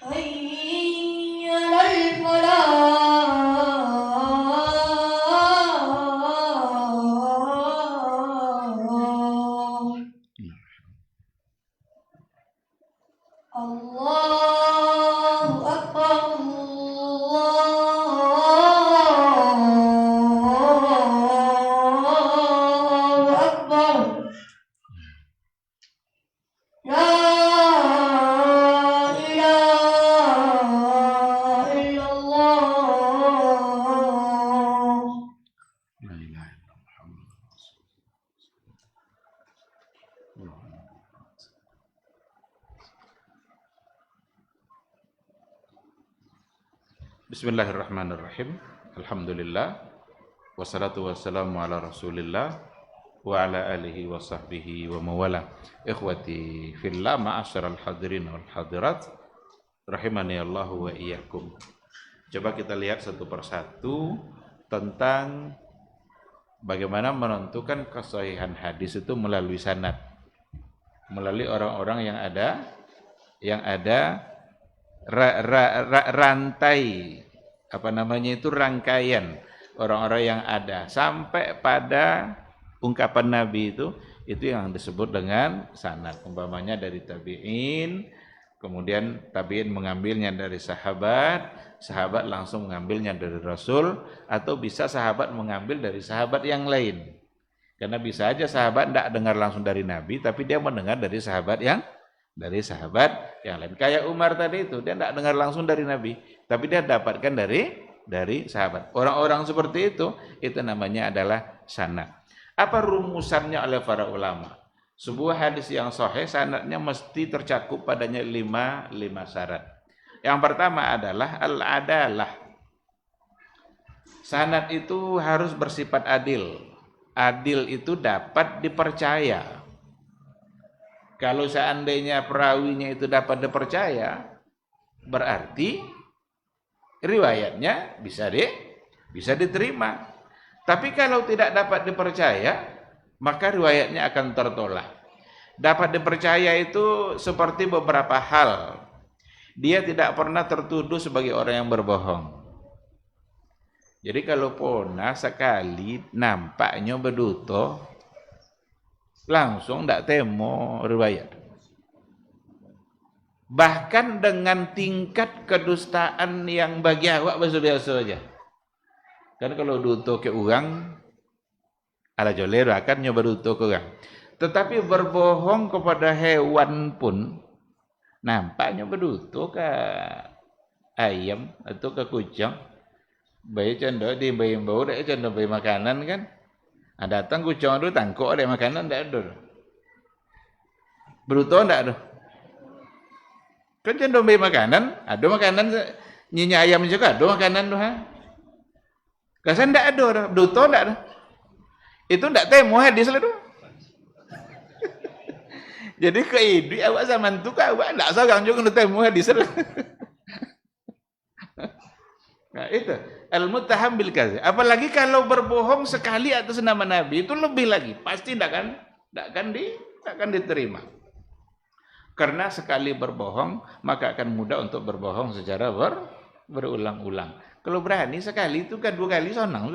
حي على الفلاح الله أكبر الله أكبر لا إله إلا الله
La ilaha illallah Muhammadur Rasulullah. Bismillahirrahmanirrahim. Alhamdulillah. Wassalatu wassalamu ala Rasulillah wa ala alihi wa sahbihi wa mawala. Ikhwati fillah, ma'asyiral hadirin wal hadirat, rahimani Allah wa iyyakum. Coba kita lihat satu persatu tentang bagaimana menentukan kesahihan hadis itu melalui sanad, melalui orang-orang yang ada rantai, apa namanya itu, rangkaian orang-orang yang ada sampai pada ungkapan Nabi itu yang disebut dengan sanad. Umpamanya dari tabi'in, kemudian tabi'in mengambilnya dari sahabat, sahabat langsung mengambilnya dari Rasul, atau bisa sahabat mengambil dari sahabat yang lain. Karena bisa aja sahabat tidak dengar langsung dari Nabi, tapi dia mendengar dari sahabat yang lain. Kayak Umar tadi itu, dia tidak dengar langsung dari Nabi, tapi dia dapatkan dari sahabat. Orang-orang seperti itu namanya adalah sanad. Apa rumusannya oleh para ulama? Sebuah hadis yang sahih, sanadnya mesti tercakup padanya lima syarat. Yang pertama adalah al-adalah. Sanad itu harus bersifat adil. Adil itu dapat dipercaya. Kalau seandainya perawinya itu dapat dipercaya, berarti riwayatnya bisa diterima. Tapi kalau tidak dapat dipercaya, maka riwayatnya akan tertolak. Dapat dipercaya itu seperti beberapa hal. Dia tidak pernah tertuduh sebagai orang yang berbohong. Jadi kalau pernah sekali nampaknya berduto, langsung tidak temo riwayat. Bahkan dengan tingkat kedustaan yang bagi awak biasa-biasa saja. Kan kalau duto ke orang, ala jolero akan nyoba duto ke orang. Tetapi berbohong kepada hewan pun, nampaknya berduto ke ayam atau ke kucing. Bayi contoh di bayi bau, dia contoh bayi makanan kan. Datang kucing itu tangkuk ada makanan, tidak ada. Bruto tidak ada. Kan cenderung beli makanan, ada makanan, nyinya ayam juga ada makanan tu. Kasan tidak ada, bruto tidak ada. Itu tidak temu hadis lah tu. Jadi keidui awak zaman tu kan awak tidak seorang juga temu hadis lah. Nah, itu al-muttaham bil kadzib. Apalagi kalau berbohong sekali atas nama Nabi, itu lebih lagi. Pasti tidak akan diterima. Karena sekali berbohong, maka akan mudah untuk berbohong secara berulang-ulang. Kalau berani sekali itu kan 2 kali sonang.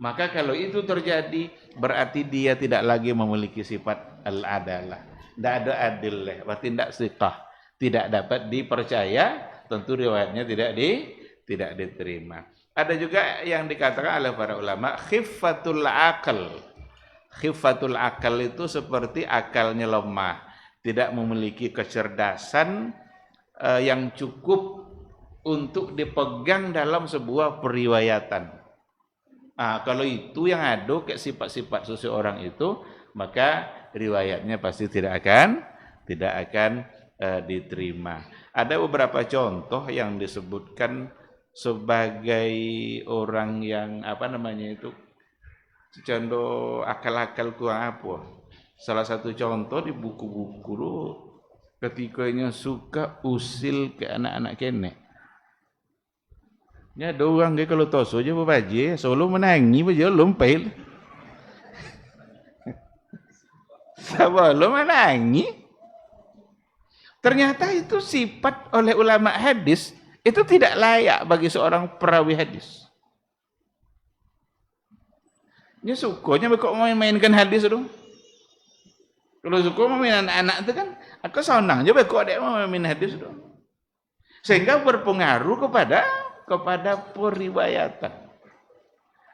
Maka kalau itu terjadi, berarti dia tidak lagi memiliki sifat al-adalah. Tidak ada adillah, berarti tidak siqah. Tidak dapat dipercaya, tentu riwayatnya tidak diterima. Ada juga yang dikatakan oleh para ulama, khiffatul akal. Khiffatul akal itu seperti akalnya lemah, tidak memiliki kecerdasan yang cukup untuk dipegang dalam sebuah periwayatan. Kalau itu yang ada kayak sifat-sifat seseorang itu, maka riwayatnya pasti tidak akan diterima. Ada beberapa contoh yang disebutkan sebagai orang yang contoh akal-akal kurang apa. Salah satu contoh di buku-buku lu ketikanya suka usil ke anak-anak kenek. Ya ada orang dia kalau toso je berbaje, solo menangi baje lompel. Sabar lo menangi. Ternyata itu sifat oleh ulama hadis itu tidak layak bagi seorang perawi hadis. Dia sukanya kok main-mainkan hadis dong. Kalau suka main anak-anak itu kan, aku senang je kok dia main hadis dong. Sehingga berpengaruh kepada periwayatan.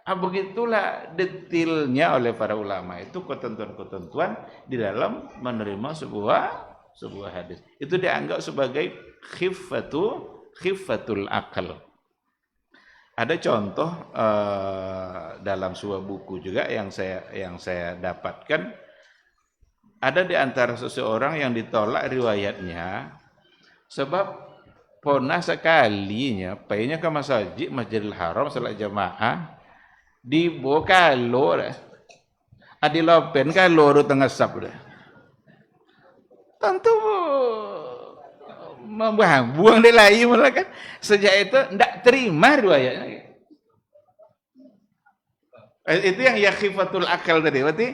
Begitulah detailnya oleh para ulama itu ketentuan-ketentuan di dalam menerima sebuah hadis. Itu dianggap sebagai khiffatul akal. Ada contoh dalam sebuah buku juga yang saya dapatkan. Ada di antara seseorang yang ditolak riwayatnya sebab pernah sekalinya payahnya ke Masjidil Haram salat jamaah di bokalo adi lopen kalau tengah sap dah. Tentu buang dia lain malah kan. Sejak itu tidak terima riwayatnya. Itu yang yakhifatul akal tadi. Berarti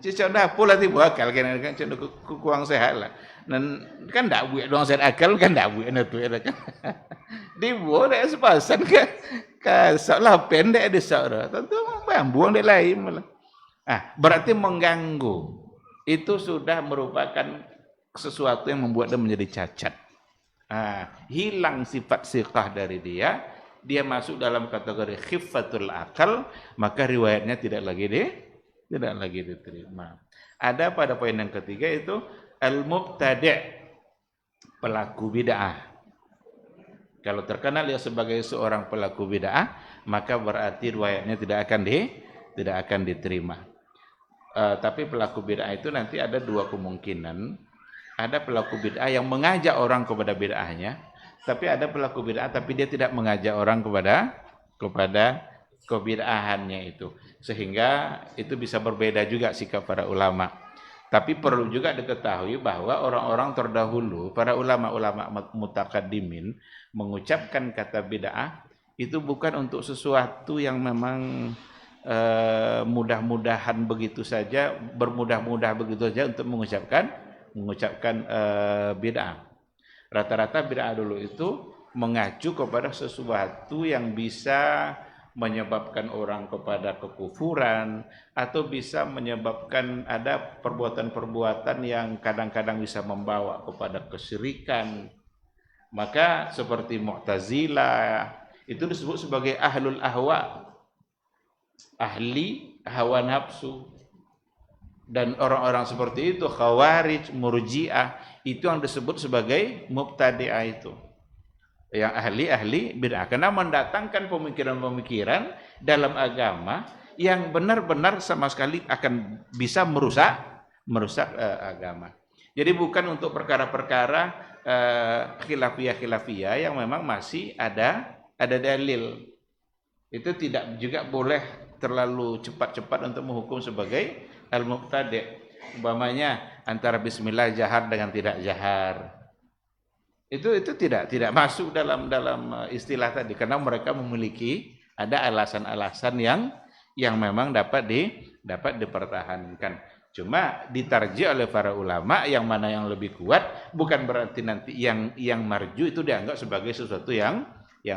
contoh pula tiba akal kan contoh kurang sehat lah. Dan kan tidak buat doang sehat akal kan tidak buat itu kan. Dibuang dia sepasan kan. Salah pendek di saudara. Tentu buang dia lain malah. Berarti mengganggu. Itu sudah merupakan sesuatu yang membuat dia menjadi cacat. Hilang sifat siqah dari dia masuk dalam kategori khiffatul akal, maka riwayatnya tidak lagi diterima. Ada pada poin yang ketiga itu al-mubtadi', pelaku bid'ah. Kalau terkenal dia sebagai seorang pelaku bid'ah, maka berarti riwayatnya tidak akan diterima. Tapi pelaku bid'ah itu nanti ada 2 kemungkinan. Ada pelaku bid'ah yang mengajak orang kepada bid'ahnya, tapi ada pelaku bid'ah tapi dia tidak mengajak orang kepada kebid'ahannya itu. Sehingga itu bisa berbeda juga sikap para ulama. Tapi perlu juga diketahui bahwa orang-orang terdahulu, para ulama-ulama mutakaddimin mengucapkan kata bid'ah itu bukan untuk sesuatu yang memang mudah-mudahan begitu saja, bermudah-mudah begitu saja untuk mengucapkan bid'ah. Rata-rata bid'ah dulu itu mengacu kepada sesuatu yang bisa menyebabkan orang kepada kekufuran atau bisa menyebabkan ada perbuatan-perbuatan yang kadang-kadang bisa membawa kepada kesyirikan. Maka seperti Mu'tazilah itu disebut sebagai ahlul ahwa, ahli hawa nafsu. Dan orang-orang seperti itu Khawarij, Murji'ah itu yang disebut sebagai mubtadi'ah itu. Yang ahli bid'ah karena mendatangkan pemikiran-pemikiran dalam agama yang benar-benar sama sekali akan bisa merusak agama. Jadi bukan untuk perkara-perkara khilafiyah yang memang masih ada dalil. Itu tidak juga boleh terlalu cepat-cepat untuk menghukum sebagai al-mubtadi'. Umpamanya antara bismillah jahar dengan tidak jahar. Itu tidak masuk dalam istilah tadi karena mereka memiliki ada alasan-alasan yang memang dapat dipertahankan. Cuma ditarjih oleh para ulama yang mana yang lebih kuat, bukan berarti nanti yang marju itu dianggap sebagai sesuatu yang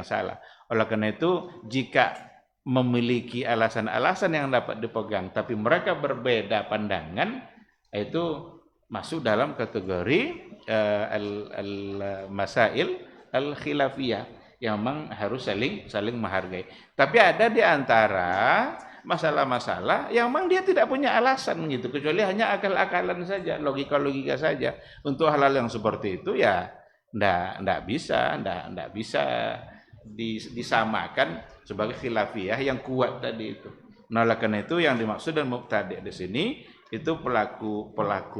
salah. Oleh karena itu, jika memiliki alasan-alasan yang dapat dipegang tapi mereka berbeda pandangan, itu masuk dalam kategori al-masail al-khilafiyah yang memang harus saling menghargai. Tapi ada di antara masalah-masalah yang memang dia tidak punya alasan gitu, kecuali hanya akal-akalan saja, logika-logika saja. Untuk hal-hal yang seperti itu ya ndak bisa disamakan sebagai khilafiyah yang kuat tadi itu. Nah, oleh karena itu yang dimaksud dan mubtadi' di sini itu pelaku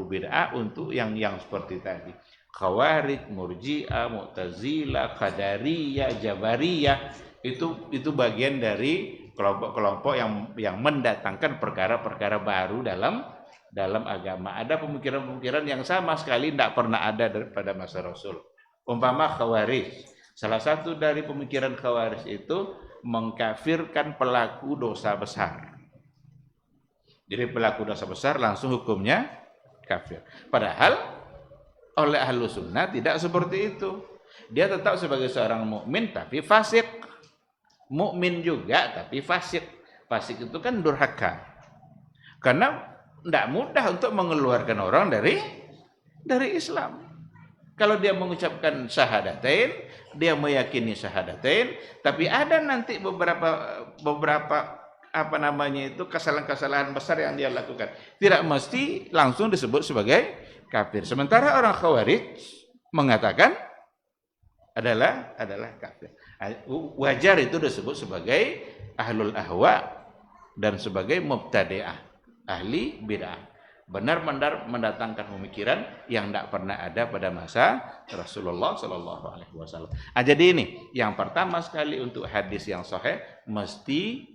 bid'ah untuk yang seperti tadi. Khawarij, Murji'ah, Mu'tazilah, Qadariyah, Jabariyah itu bagian dari kelompok-kelompok yang mendatangkan perkara-perkara baru dalam agama. Ada pemikiran-pemikiran yang sama sekali tidak pernah ada pada masa Rasul. Umpama Khawarij. Salah satu dari pemikiran Khawarij itu mengkafirkan pelaku dosa besar. Jadi pelaku dosa besar langsung hukumnya kafir. Padahal oleh ahlu sunnah tidak seperti itu. Dia tetap sebagai seorang mukmin tapi fasik. Mukmin juga tapi fasik. Fasik itu kan durhaka. Karena tidak mudah untuk mengeluarkan orang dari Islam. Kalau dia mengucapkan syahadatain, dia meyakini syahadatain, tapi ada nanti beberapa kesalahan-kesalahan besar yang dia lakukan. Tidak mesti langsung disebut sebagai kafir. Sementara orang Khawarij mengatakan adalah kafir. Wajar itu disebut sebagai ahlul ahwa dan sebagai mubtadi'ah, ahli bid'ah. Benar-benar mendatangkan pemikiran yang tidak pernah ada pada masa Rasulullah Shallallahu Alaihi Wasallam. Jadi ini yang pertama sekali untuk hadis yang sahih mesti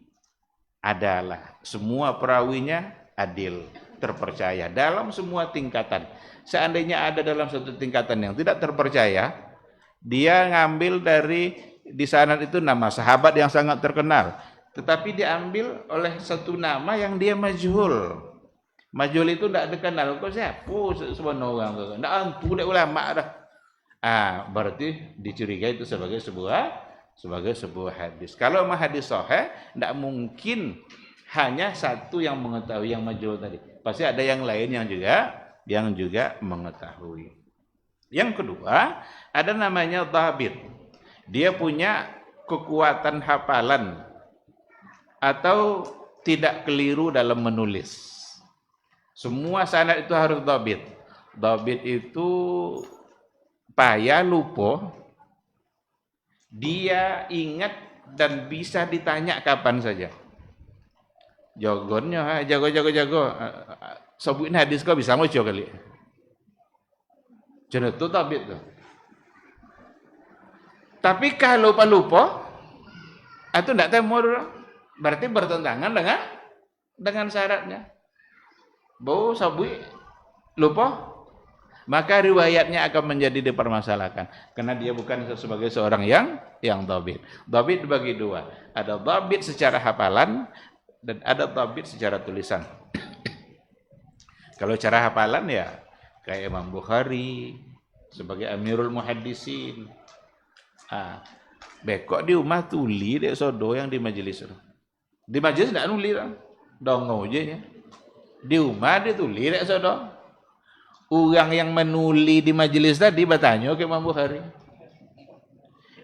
adalah semua perawinya adil, terpercaya dalam semua tingkatan. Seandainya ada dalam satu tingkatan yang tidak terpercaya, dia ngambil di sanad itu nama sahabat yang sangat terkenal, tetapi diambil oleh satu nama yang dia majhul. Majhul itu tidak dikenal. Kok siapa sebenarnya orang itu? Tidak ampu dek ulama dah. Berarti dicurigai itu sebagai sebuah hadis. Kalau hadis sahih, tidak mungkin hanya satu yang mengetahui yang majhul tadi. Pasti ada yang lain yang juga mengetahui. Yang kedua, ada namanya dhabit. Dia punya kekuatan hafalan atau tidak keliru dalam menulis. Semua sanad itu harus dhabit. Dhabit itu payah lupa. Dia ingat dan bisa ditanya kapan saja. Jagonya, jago. Sebutin hadis kau bisa mau coba kali. Jadi itu dhabit tuh. Tapi kalau lupa, itu tidak temur, berarti bertentangan dengan syaratnya. Bau sabui lupa, maka riwayatnya akan menjadi dipermasalahkan karena dia bukan sebagai seorang yang dhabit. Dhabit dibagi dua, ada dhabit secara hafalan dan ada dhabit secara tulisan. Kalau cara hafalan ya kayak Imam Bukhari sebagai Amirul Muhaddisin. Bekok di rumah tuli dek sodo yang di majelis. Di majelis tidak nuli lah, dongo aja ya. Di rumah dia tuli dek sodo. Orang yang menuli di majelis tadi bertanya ke Imam Bukhari.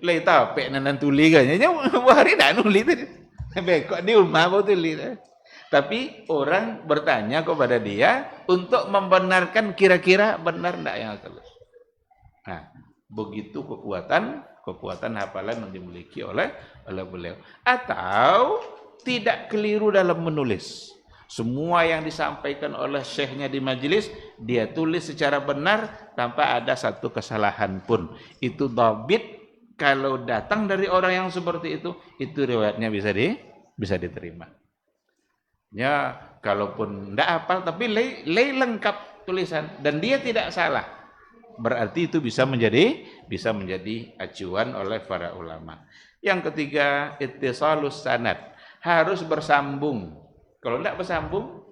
Lai tapek nan tuli kan? Nya Bukhari tidak nuli tadi. Bekok di rumah baru tuli. Tapi orang bertanya kepada dia untuk membenarkan kira-kira benar tidak yang tulis. Nah, begitu kekuatan hafalan yang dimiliki oleh beliau. Atau tidak keliru dalam menulis. Semua yang disampaikan oleh syekhnya di majelis dia tulis secara benar tanpa ada satu kesalahan pun. Itu dhabit. Kalau datang dari orang yang seperti itu riwayatnya bisa diterima. Ya, kalaupun tidak hafal tapi lengkap tulisan dan dia tidak salah. Berarti itu bisa menjadi acuan oleh para ulama. Yang ketiga, ittisalus sanad, harus bersambung. Kalau tidak bersambung,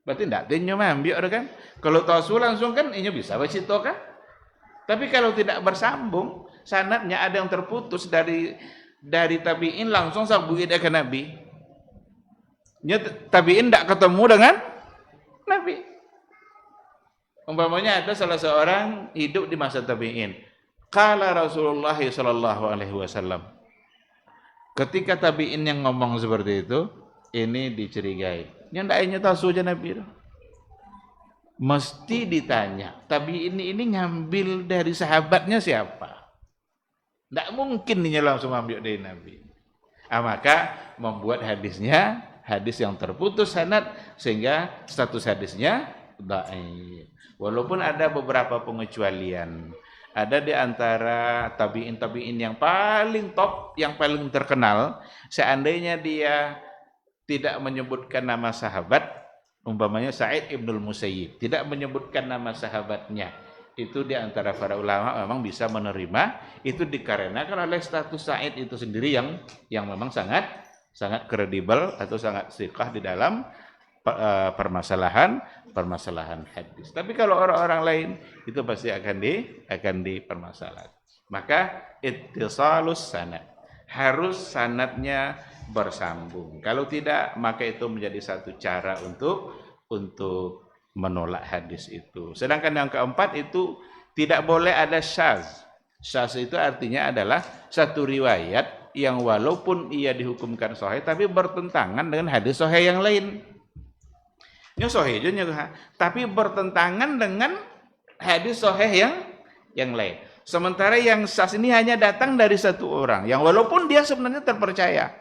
berarti tidak tinyo ambil kan? Kalau tausul langsung kan inyo bisa begitu kan? Tapi kalau tidak bersambung, sanadnya ada yang terputus dari tabi'in langsung sampai ke Nabi. Tabi'in tidak ketemu dengan Nabi. Umpamanya ada salah seorang hidup di masa tabi'in. Qala Rasulullah sallallahu alaihi wasallam. Ketika tabi'in yang ngomong seperti itu, ini dicurigai. Yang ndaknya tahu saja Nabi. Mesti ditanya, tabi'in ini ngambil dari sahabatnya siapa? Tidak mungkin dia langsung ambil dari Nabi. Maka membuat hadisnya hadis yang terputus sanad sehingga status hadisnya dhaif. Walaupun ada beberapa pengecualian. Ada di antara tabi'in yang paling top, yang paling terkenal, seandainya dia tidak menyebutkan nama sahabat, umpamanya Sa'id ibnul Musayyib, tidak menyebutkan nama sahabatnya, itu di antara para ulama memang bisa menerima, itu dikarenakan oleh status Sa'id itu sendiri yang memang sangat kredibel atau sangat siqah di dalam permasalahan hadis. Tapi kalau orang-orang lain itu pasti akan dipermasalahkan. Maka ittisalus sanad, harus sanadnya bersambung. Kalau tidak, maka itu menjadi satu cara untuk menolak hadis itu. Sedangkan yang keempat itu tidak boleh ada syaz. Syaz itu artinya adalah satu riwayat yang walaupun ia dihukumkan sahih tapi bertentangan dengan hadis sahih yang lain. Ini sahih juga, tapi bertentangan dengan hadis sahih yang lain. Sementara yang syaz ini hanya datang dari satu orang, yang walaupun dia sebenarnya terpercaya.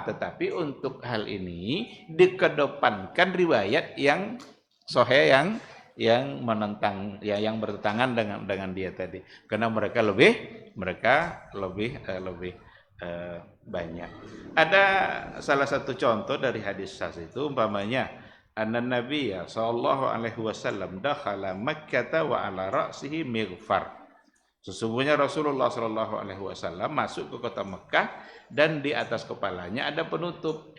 Tetapi untuk hal ini dikedepankan riwayat yang sahih yang menentang, yang bertentangan dengan dia tadi, karena mereka lebih banyak. Ada salah satu contoh dari hadis syaz itu, umpamanya anna nabiyya sallallahu alaihi wasallam dakhala Makkah wa ala ra'sihi mighfar. Sesungguhnya Rasulullah sallallahu alaihi wasallam masuk ke kota Mekah dan di atas kepalanya ada penutup.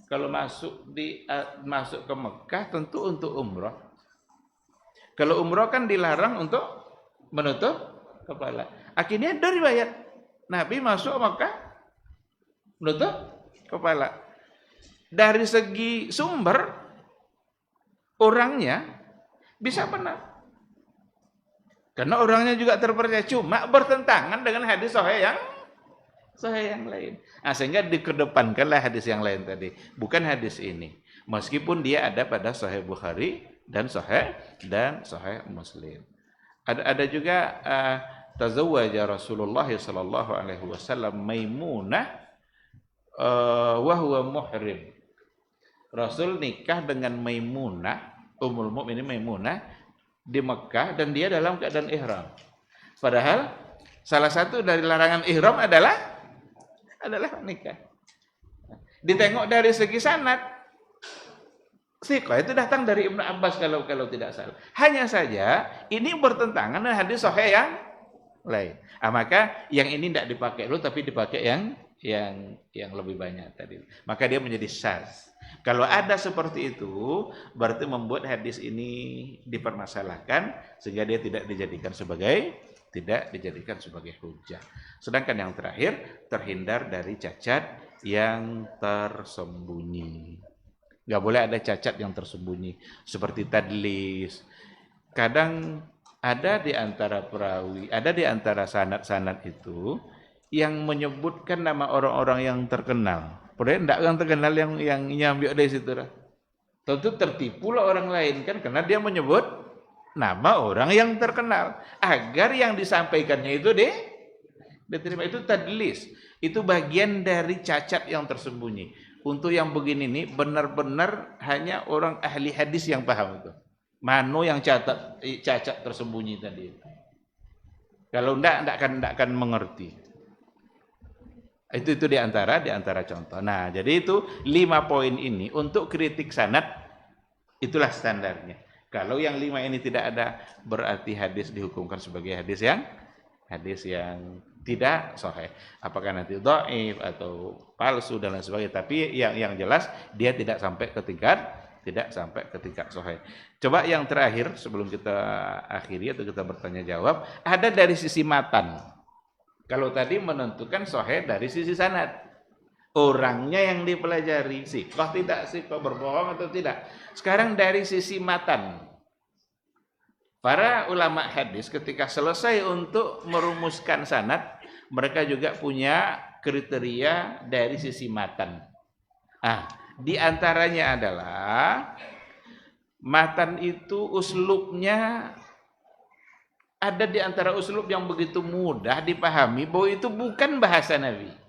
Kalau masuk ke Mekah tentu untuk umrah. Kalau umrah kan dilarang untuk menutup kepala. Akhirnya ada riwayat Nabi masuk Mekah menutup kepala. Dari segi sumber orangnya bisa benar. Karena orangnya juga terpercaya, cuma bertentangan dengan hadis sahih yang lain. Sehingga dikedepankanlah hadis yang lain tadi, bukan hadis ini. Meskipun dia ada pada Sahih Bukhari dan Sahih Muslim. Ada juga tazawwaja Rasulullah sallallahu alaihi wasallam Maimunah wa huwa muhrim. Rasul nikah dengan Maimunah, Ummul Mukminin Maimunah di Mekah dan dia dalam keadaan ihram. Padahal salah satu dari larangan ihram adalah nikah. Ditengok dari segi sanad, siqah itu datang dari Ibnu Abbas kalau tidak salah. Hanya saja ini bertentangan dengan hadis sahih yang lain. Maka yang ini tidak dipakai dulu tapi dipakai yang lebih banyak tadi. Maka dia menjadi syaz. Kalau ada seperti itu, berarti membuat hadis ini dipermasalahkan sehingga dia tidak dijadikan sebagai hujjah. Sedangkan yang terakhir, terhindar dari cacat yang tersembunyi. Nggak boleh ada cacat yang tersembunyi seperti tadlis. Kadang ada di antara perawi, ada di antara sanad-sanad itu yang menyebutkan nama orang-orang yang terkenal. Padahal tidak yang terkenal yang nyambil dari situ. Tentu tertipulah orang lain kan karena dia menyebut nama orang yang terkenal agar yang disampaikannya itu diterima. Itu tadlis. Itu bagian dari cacat yang tersembunyi. Untuk yang begini nih benar-benar hanya orang ahli hadis yang paham itu. Mano yang cacat tersembunyi tadi. Kalau tidak akan mengerti. Itu di antara contoh. Nah, jadi itu 5 poin ini untuk kritik sanad itulah standarnya. Kalau yang 5 ini tidak ada, berarti hadis dihukumkan sebagai hadis yang tidak sahih. Apakah nanti dhaif atau palsu dan lain sebagainya. Tapi yang jelas dia tidak sampai ke tingkat sahih. Coba yang terakhir sebelum kita akhiri atau kita bertanya jawab, ada dari sisi matan. Kalau tadi menentukan sahih dari sisi sanad. Orangnya yang dipelajari, sikoh tidak sikoh, berbohong atau tidak. Sekarang dari sisi matan. Para ulama hadis ketika selesai untuk merumuskan sanad, mereka juga punya kriteria dari sisi matan. Di antaranya adalah matan itu uslubnya ada di antara uslub yang begitu mudah dipahami bahwa itu bukan bahasa Nabi.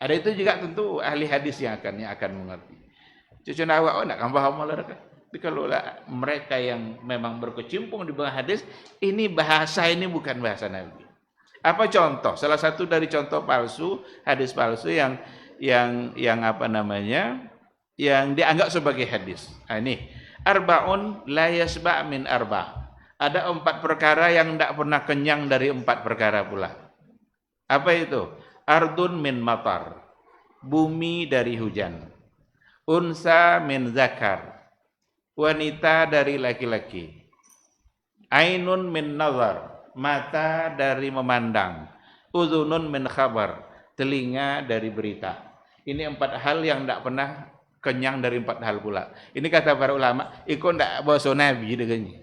Ada itu juga tentu ahli hadis yang akan mengerti. Cucu awak nak kan paham lah. Tapi kalau mereka yang memang berkecimpung di bawah hadis, ini bahasa ini bukan bahasa Nabi. Apa contoh? Salah satu dari contoh palsu, hadis palsu yang apa namanya? Yang dianggap sebagai hadis. Ini arbaun la yasba' min arba'. Ada 4 perkara yang tidak pernah kenyang dari 4 perkara pula. Apa itu? Ardun min matar, bumi dari hujan. Unsa min zakar, wanita dari laki-laki. Ainun min nazar, mata dari memandang. Udhunun min khabar, telinga dari berita. Ini 4 hal yang tidak pernah kenyang dari 4 hal pula. Ini kata para ulama, ikut tidak bahasa Nabi dengannya.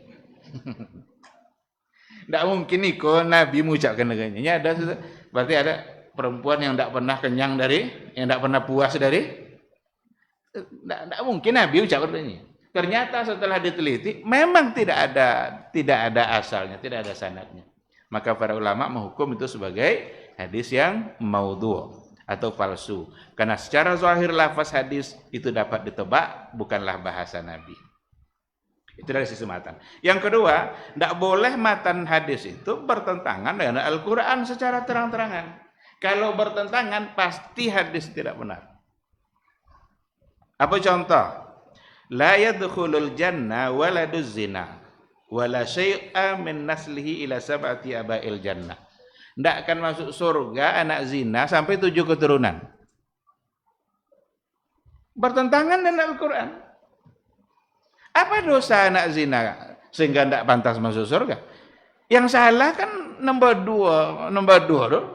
Tidak mungkin ikut Nabi mengucapkan dengannya. Ini ada, berarti ada perempuan yang tidak pernah kenyang yang tidak pernah puas dari, tidak mungkin Nabi ucapkan ini. Ternyata setelah diteliti, memang tidak ada asalnya, tidak ada sanadnya. Maka para ulama menghukum itu sebagai hadis yang maudhu' atau palsu. Karena secara zahir lafaz hadis itu dapat ditebak, bukanlah bahasa Nabi. Itu dari sisi matan. Yang kedua, tidak boleh matan hadis itu bertentangan dengan Al-Quran secara terang-terangan. Kalau bertentangan, pasti hadis tidak benar. Apa contoh? La yadkhulul jannah waladuz zina, wala syai'a min naslihi ila sab'ati aba'il jannah. Tidak akan masuk surga anak zina sampai 7 keturunan. Bertentangan dengan Al-Quran. Apa dosa anak zina sehingga tidak pantas masuk surga? Yang salah kan nomor dua tuh.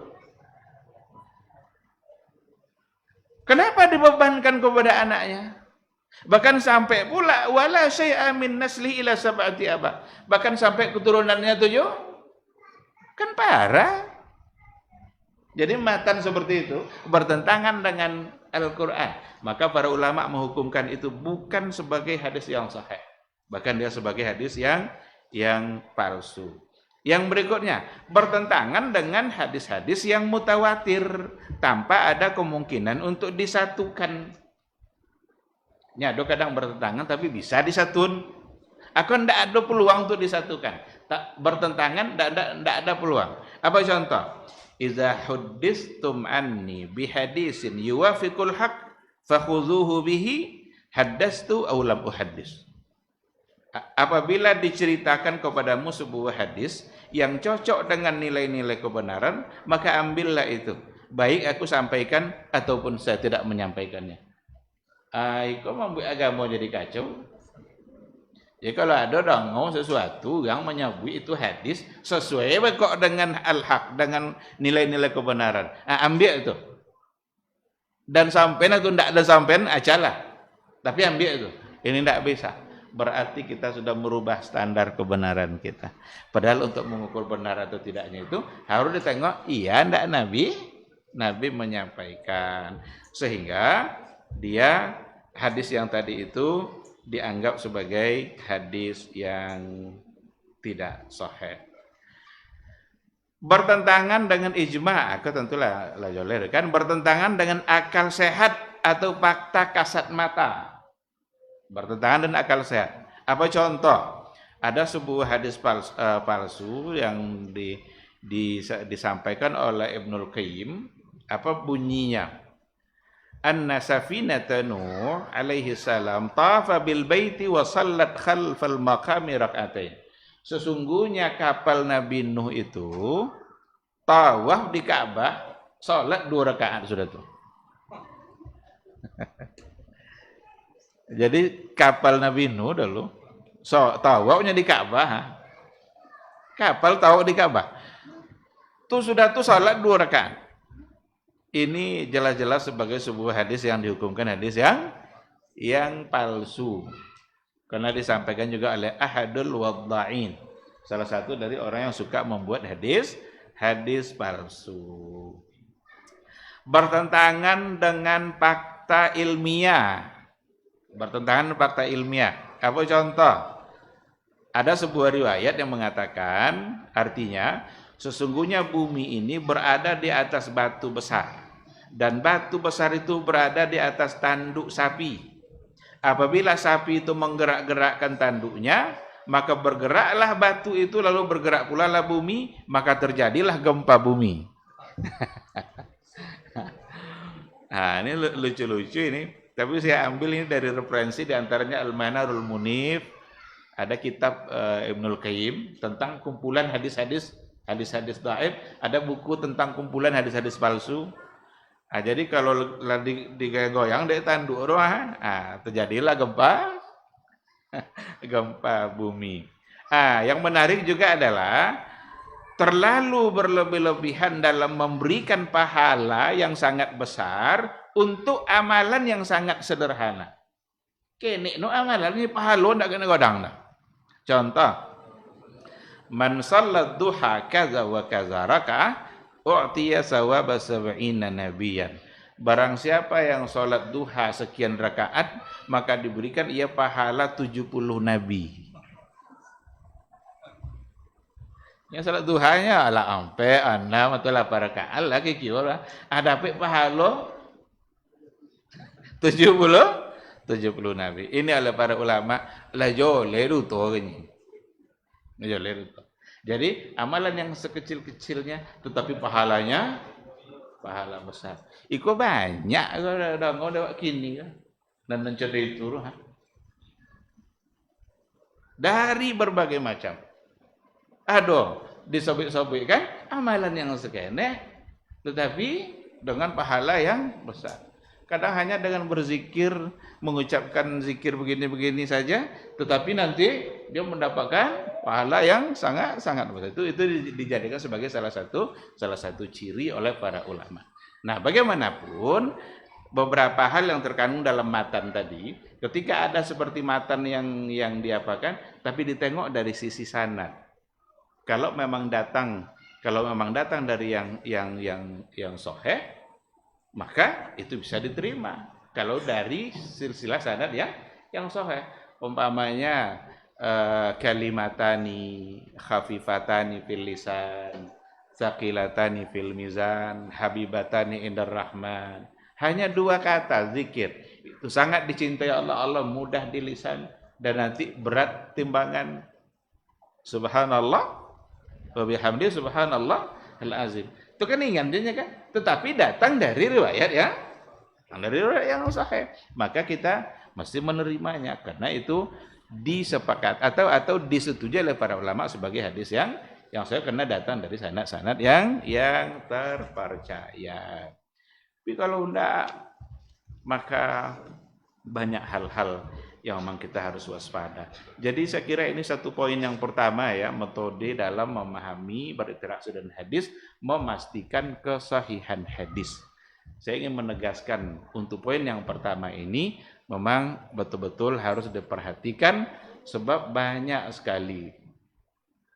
Kenapa dibebankan kepada anaknya? Bahkan sampai pula wala syai'a min nasli ila sab'ati aba. Bahkan sampai keturunannya 7. Kan parah. Jadi matan seperti itu bertentangan dengan Al-Qur'an. Maka para ulama menghukumkan itu bukan sebagai hadis yang sahih. Bahkan dia sebagai hadis yang palsu. Yang berikutnya, bertentangan dengan hadis-hadis yang mutawatir tanpa ada kemungkinan untuk disatukan. Nyado kadang bertentangan tapi bisa disatun. Aku tidak ada peluang untuk disatukan. Tak bertentangan, tidak ada peluang. Apa contoh? Idza huddistum anni bihadisin yuwafiqul haq fakhudhuhu bihi haddastu aw lam uhaddis. Apabila diceritakan kepadamu sebuah hadis yang cocok dengan nilai-nilai kebenaran, maka ambillah itu. Baik aku sampaikan ataupun saya tidak menyampaikannya. Kok membuat agama jadi kacau? Ya kalau ada ngomong sesuatu yang menyebut itu hadis sesuai kok dengan al-haq, dengan nilai-nilai kebenaran. Ambil itu. Dan sampean atau tidak ada sampean, acalah. Tapi ambil itu. Ini tidak bisa. Berarti kita sudah merubah standar kebenaran kita. Padahal untuk mengukur benar atau tidaknya itu harus ditengok, iya enggak Nabi menyampaikan. Sehingga dia hadis yang tadi itu dianggap sebagai hadis yang tidak sahih. Bertentangan dengan ijma', aku tentulah lajoler kan, bertentangan dengan akal sehat atau fakta kasat mata. Bertentangan dengan akal sehat. Apa contoh? Ada sebuah hadis palsu yang disampaikan oleh Ibnul Qayyim. Apa bunyinya? anna safinata Nuh alaihi salam tafa bil baiti wa sallat khalfal maqami rak'atain. Sesungguhnya kapal Nabi Nuh itu tawaf di Ka'bah, salat 2 rakaat sudah tuh. Jadi kapal Nabi Nuh dulu tawafnya di Ka'bah. Kapal tawaf di Ka'bah. Tuh sudah tuh salat 2 rakaat. Ini jelas-jelas sebagai sebuah hadis yang dihukumkan hadis yang palsu. Karena disampaikan juga oleh ahadul wadda'in. Salah satu dari orang yang suka membuat hadis palsu. Bertentangan dengan fakta ilmiah. Apa contoh? Ada sebuah riwayat yang mengatakan, artinya sesungguhnya bumi ini berada di atas batu besar. Dan batu besar itu berada di atas tanduk sapi. Apabila sapi itu menggerak-gerakkan tanduknya, maka bergeraklah batu itu, lalu bergerak pula lah bumi, maka terjadilah gempa bumi. Nah, ini lucu-lucu ini. Tapi saya ambil ini dari referensi diantaranya Al-Manarul Munif. Ada kitab Ibnul Qayyim tentang kumpulan hadis-hadis dhaif. Ada buku tentang kumpulan hadis-hadis palsu. Nah, jadi kalau digoyang dari tanduk roh, terjadilah gempa bumi. Yang menarik juga adalah terlalu berlebih-lebihan dalam memberikan pahala yang sangat besar untuk amalan yang sangat sederhana. Kene no amalan ini pahala ndak kena godang dah. Contoh, man sallat duha kaza wa kaza rakaah u'tiya sawaba sab'ina nabiyan. Barang siapa yang salat duha sekian rakaat, maka diberikan ia pahala 70 nabi. Yang salat duhanya ala ampe 6 atau 8 rakaat lagi kira ada pahala 70 nabi. Ini oleh para ulama la joleru to gini. Joleru to. Jadi amalan yang sekecil-kecilnya tetapi pahala besar. Iko banyak kalau udah kini kan. Dan mencari itu dari berbagai macam. Disobek-sobek kan amalan yang sekene tetapi dengan pahala yang besar. Kadang hanya dengan berzikir, mengucapkan zikir begini-begini saja, tetapi nanti dia mendapatkan pahala yang sangat besar. Itu dijadikan sebagai salah satu ciri oleh para ulama. Nah, bagaimanapun beberapa hal yang terkandung dalam matan tadi, ketika ada seperti matan yang diapakan, tapi ditengok dari sisi sanad. Kalau memang datang dari yang sahih, maka itu bisa diterima. Kalau dari silsilah sanad yang sahih, umpamanya kalimatani khafifatani fil lisan, tsaqilatani fil mizan, habibatani indar rahman. Hanya 2 kata zikir. Itu sangat dicintai Allah mudah di lisan dan nanti berat timbangan. Subhanallah wa bihamdi subhanallah al-azim. Itu kan ingatnya kan, tetapi datang dari riwayat yang sahih. Maka kita mesti menerimanya karena itu disepakat atau disetujui oleh para ulama sebagai hadis yang sahih karena datang dari sanad-sanad yang terpercaya. Tapi kalau enggak, maka banyak hal-hal yang memang kita harus waspada. Jadi saya kira ini satu poin yang pertama ya, metode dalam memahami berinteraksi dengan hadis, memastikan kesahihan hadis. Saya ingin menegaskan untuk poin yang pertama ini memang betul-betul harus diperhatikan sebab banyak sekali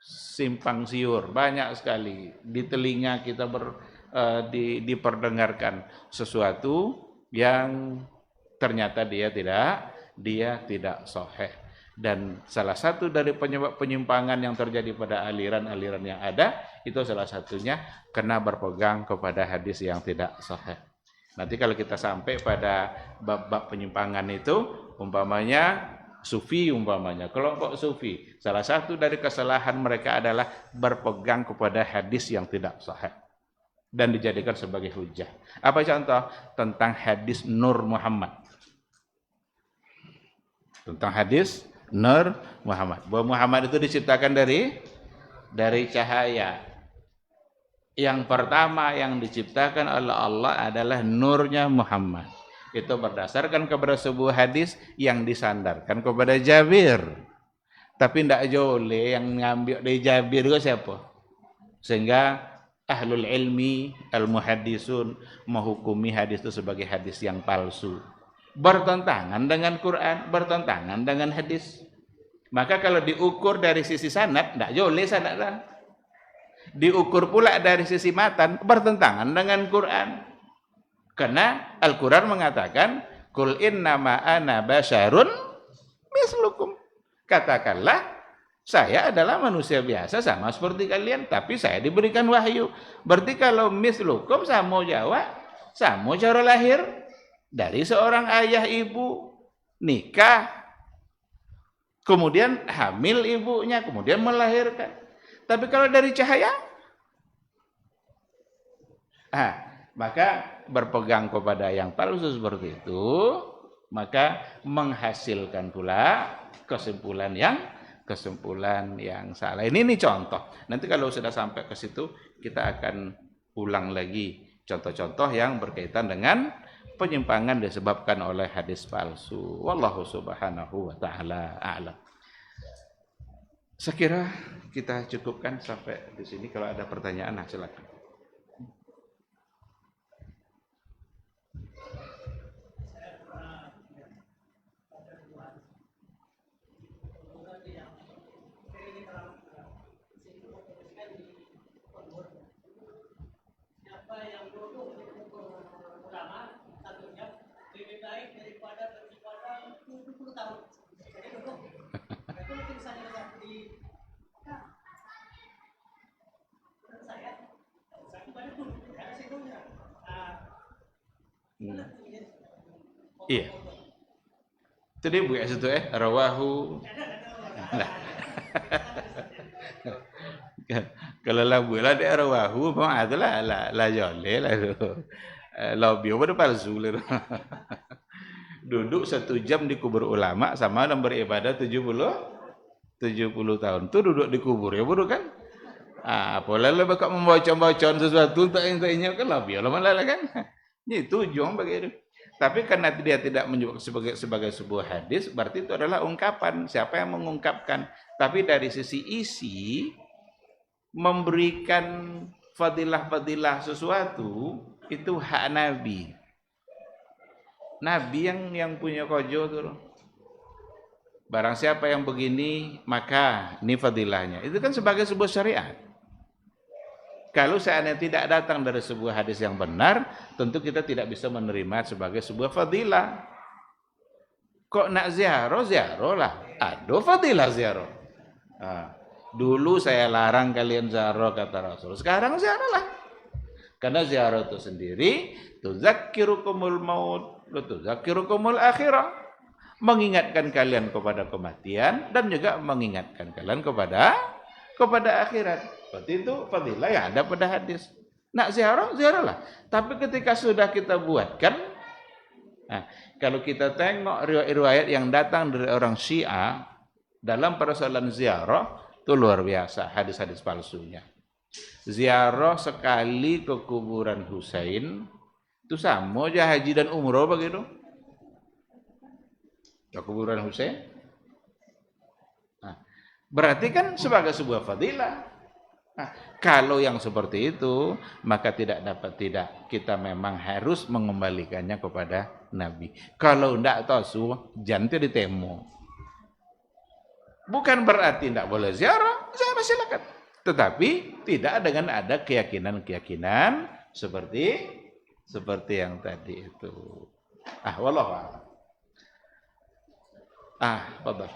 simpang siur, banyak sekali di telinga kita diperdengarkan sesuatu yang ternyata dia tidak sahih. Dan salah satu dari penyebab penyimpangan yang terjadi pada aliran-aliran yang ada, itu salah satunya karena berpegang kepada hadis yang tidak sahih. Nanti kalau kita sampai pada bab-bab penyimpangan itu, umpamanya sufi, kelompok sufi, salah satu dari kesalahan mereka adalah berpegang kepada hadis yang tidak sahih. dan dijadikan sebagai hujah. Apa contoh? Tentang hadis Nur Muhammad. Tentang hadis Nur Muhammad. Bahwa Muhammad itu diciptakan dari cahaya. Yang pertama yang diciptakan oleh Allah adalah nurnya Muhammad. Itu berdasarkan kepada sebuah hadis yang disandarkan kepada Jabir. Tapi tidak jole yang ngambil dari Jabir itu siapa? Sehingga ahlul ilmi, al-muhaddisun menghukumi hadis itu sebagai hadis yang palsu. Bertentangan dengan Quran, bertentangan dengan hadis. Maka kalau diukur dari sisi sanad, tidak jole sanadlah. Diukur pula dari sisi matan, bertentangan dengan Quran. Karena Al-Quran mengatakan, Qul innama ana basyarun mislukum. Katakanlah, saya adalah manusia biasa sama seperti kalian, tapi saya diberikan wahyu. Berarti kalau mislukum sama Jawa, sama cara lahir dari seorang ayah ibu, nikah, kemudian hamil ibunya, kemudian melahirkan. Tapi kalau dari cahaya, maka berpegang kepada yang palsu seperti itu, maka menghasilkan pula kesimpulan yang salah. Ini contoh. Nanti kalau sudah sampai ke situ, kita akan ulang lagi contoh-contoh yang berkaitan dengan penyimpangan disebabkan oleh hadis palsu. Wallahu subhanahu wa ta'ala a'lam. Sekira kita cukupkan sampai di sini. Kalau ada pertanyaan, silakan. Iya. Itu dia buka situ rawahu. Nah. Kalau lah buat dia rawahu, memang adalah la jole lah tu. Lobby pada palsu lah. Duduk 1 jam di kubur ulama sama dan beribadah 70 tahun. Tu duduk di kubur ya bodoh kan? Apalah lah bakal membaca-bacaan sesuatu tak intinya kan lobby lah malah kan. Ini tujuan begitu. Tapi karena dia tidak menyebut sebagai sebuah hadis, berarti itu adalah ungkapan. Siapa yang mengungkapkan? Tapi dari sisi isi, memberikan fadilah-fadilah sesuatu, itu hak Nabi. Nabi yang punya kojo tuh. Barang siapa yang begini, maka ini fadilahnya. Itu kan sebagai sebuah syariat. Kalau seandainya tidak datang dari sebuah hadis yang benar, tentu kita tidak bisa menerima sebagai sebuah fadilah. Kok nak ziarah lah. Ada fadilah ziarah. Dulu saya larang kalian ziarah kata Rasul. Sekarang ziarah lah. Karena ziarah itu sendiri tuzakkirukumul maut, tuzakkirukumul akhirah. Mengingatkan kalian kepada kematian dan juga mengingatkan kalian kepada akhirat. Berarti itu fadilah yang ada pada hadis. Nak ziarahlah. Tapi ketika sudah kita buatkan, kalau kita tengok riwayat-riwayat yang datang dari orang Syiah dalam persoalan ziarah, itu luar biasa hadis-hadis palsunya. Ziarah sekali ke kuburan Husain, itu sama aja haji dan umroh begitu. Ke kuburan Husain. Berarti kan sebagai sebuah fadilah. Kalau yang seperti itu, maka tidak kita memang harus mengembalikannya kepada Nabi. Kalau tidak tahu, jangan ditemu. Bukan berarti tidak boleh ziarah silakan. Tetapi tidak dengan ada keyakinan seperti yang tadi itu. Wallahu a'lam. Fadhal.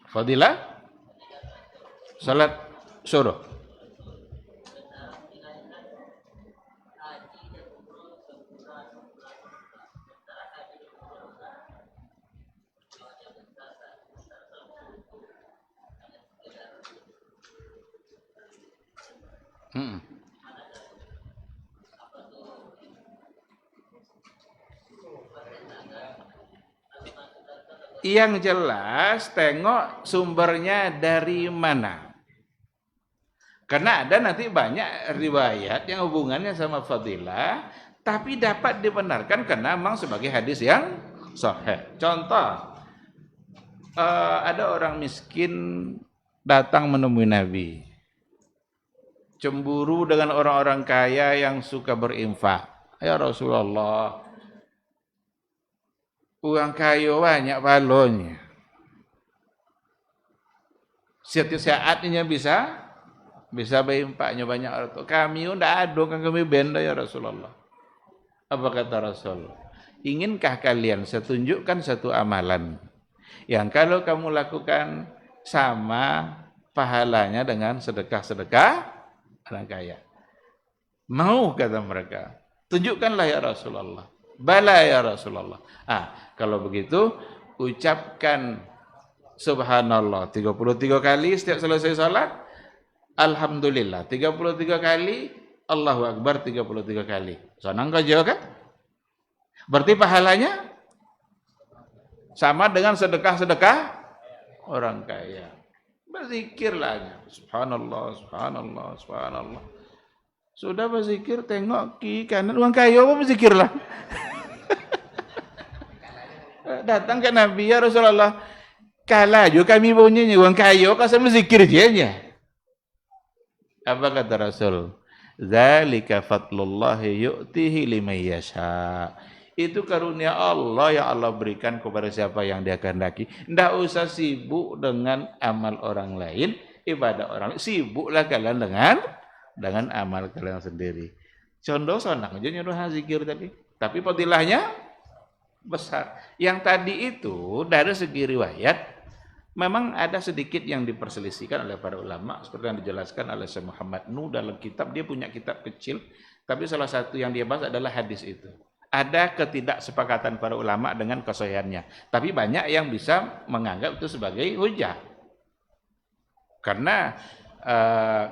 Fadilah salat suruh. yang jelas tengok sumbernya dari mana. Karena ada nanti banyak riwayat yang hubungannya sama fadilah, tapi dapat dibenarkan karena memang sebagai hadis yang sahih. Contoh, ada orang miskin datang menemui Nabi. Cemburu dengan orang-orang kaya yang suka berinfak. Ya Rasulullah, uang kaya banyak balonnya. Setiap saatnya bisa berinfaknya banyak orang. Kami tidak ada, kan kami benda ya Rasulullah. Apa kata Rasul? Inginkah kalian saya tunjukkan satu amalan yang kalau kamu lakukan sama pahalanya dengan sedekah-sedekah orang kaya? Mau, kata mereka. Tunjukkanlah ya Rasulullah. Bala ya Rasulullah. Kalau begitu ucapkan subhanallah 33 kali setiap selesai salat, alhamdulillah 33 kali, Allahu akbar 33 kali. Senang kau jawab kan? Berarti pahalanya sama dengan sedekah-sedekah orang kaya. Berzikirlah. Subhanallah, subhanallah, subhanallah. Sudah berzikir, tengok kiri kanan, uang kaya apa berzikirlah. Datang ke Nabi, ya Rasulullah, kalah juga kami punya uang kaya, kasih berzikir je. Apa kata Rasul? Zalika fadlullahi yu'tihi liman yasha. Itu karunia Allah yang Allah berikan kepada siapa yang Dia kehendaki. Tidak usah sibuk dengan amal orang lain, ibadah orang lain. Sibuklah kalian dengan amal kalian sendiri. Contoh sonang aja nyuruh zikir tadi. Tapi fadilahnya besar. Yang tadi itu dari segi riwayat memang ada sedikit yang diperselisihkan oleh para ulama seperti yang dijelaskan oleh Syekh Muhammad Nuh dalam kitab. Dia punya kitab kecil, tapi salah satu yang dia bahas adalah hadis itu. Ada ketidaksepakatan para ulama dengan kesahihannya, tapi banyak yang bisa menganggap itu sebagai hujah. Karena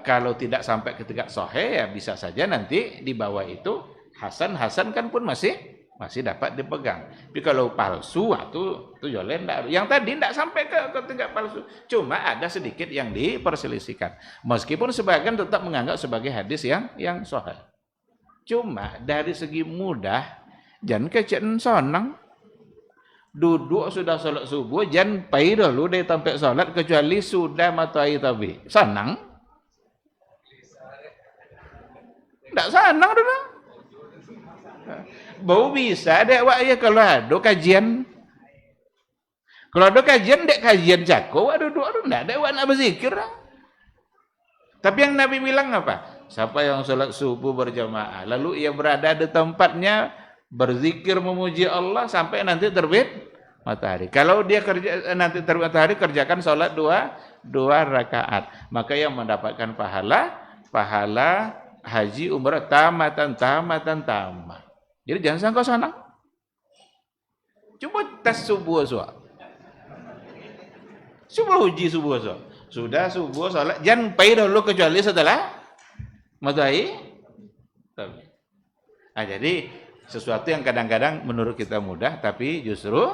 kalau tidak sampai ketika sahih ya bisa saja nanti di bawah itu hasan kan pun masih dapat dipegang. Tapi kalau palsu itu jolen enggak. Yang tadi enggak sampai ke tingkat palsu. Cuma ada sedikit yang diperselisihkan. Meskipun sebagian tetap menganggap sebagai hadis yang sahih. Cuma dari segi mudah jangan kecen sonang. Duduk sudah salat subuh, jangan pai dulu dari sampai salat kecuali sudah matahari terbit. Senang? Tak senang dulu. Bau bisa dek wak ya kalau ada kajian. Kalau ada kajian dek kajian jago, duduk enggak ada wak nak berzikir. Tapi yang Nabi bilang apa? Siapa yang salat subuh berjamaah lalu ia berada di tempatnya berzikir memuji Allah sampai nanti terbit matahari. Kalau dia nanti terbit matahari kerjakan salat dua rakaat, maka yang mendapatkan pahala haji umrah tamatan. Jadi jangan sangka sana. Coba tes subuh soal. Coba uji subuh soal. Sudah subuh salat jangan pai dulu kecuali setelah matahari terbit. Jadi sesuatu yang kadang-kadang menurut kita mudah tapi justru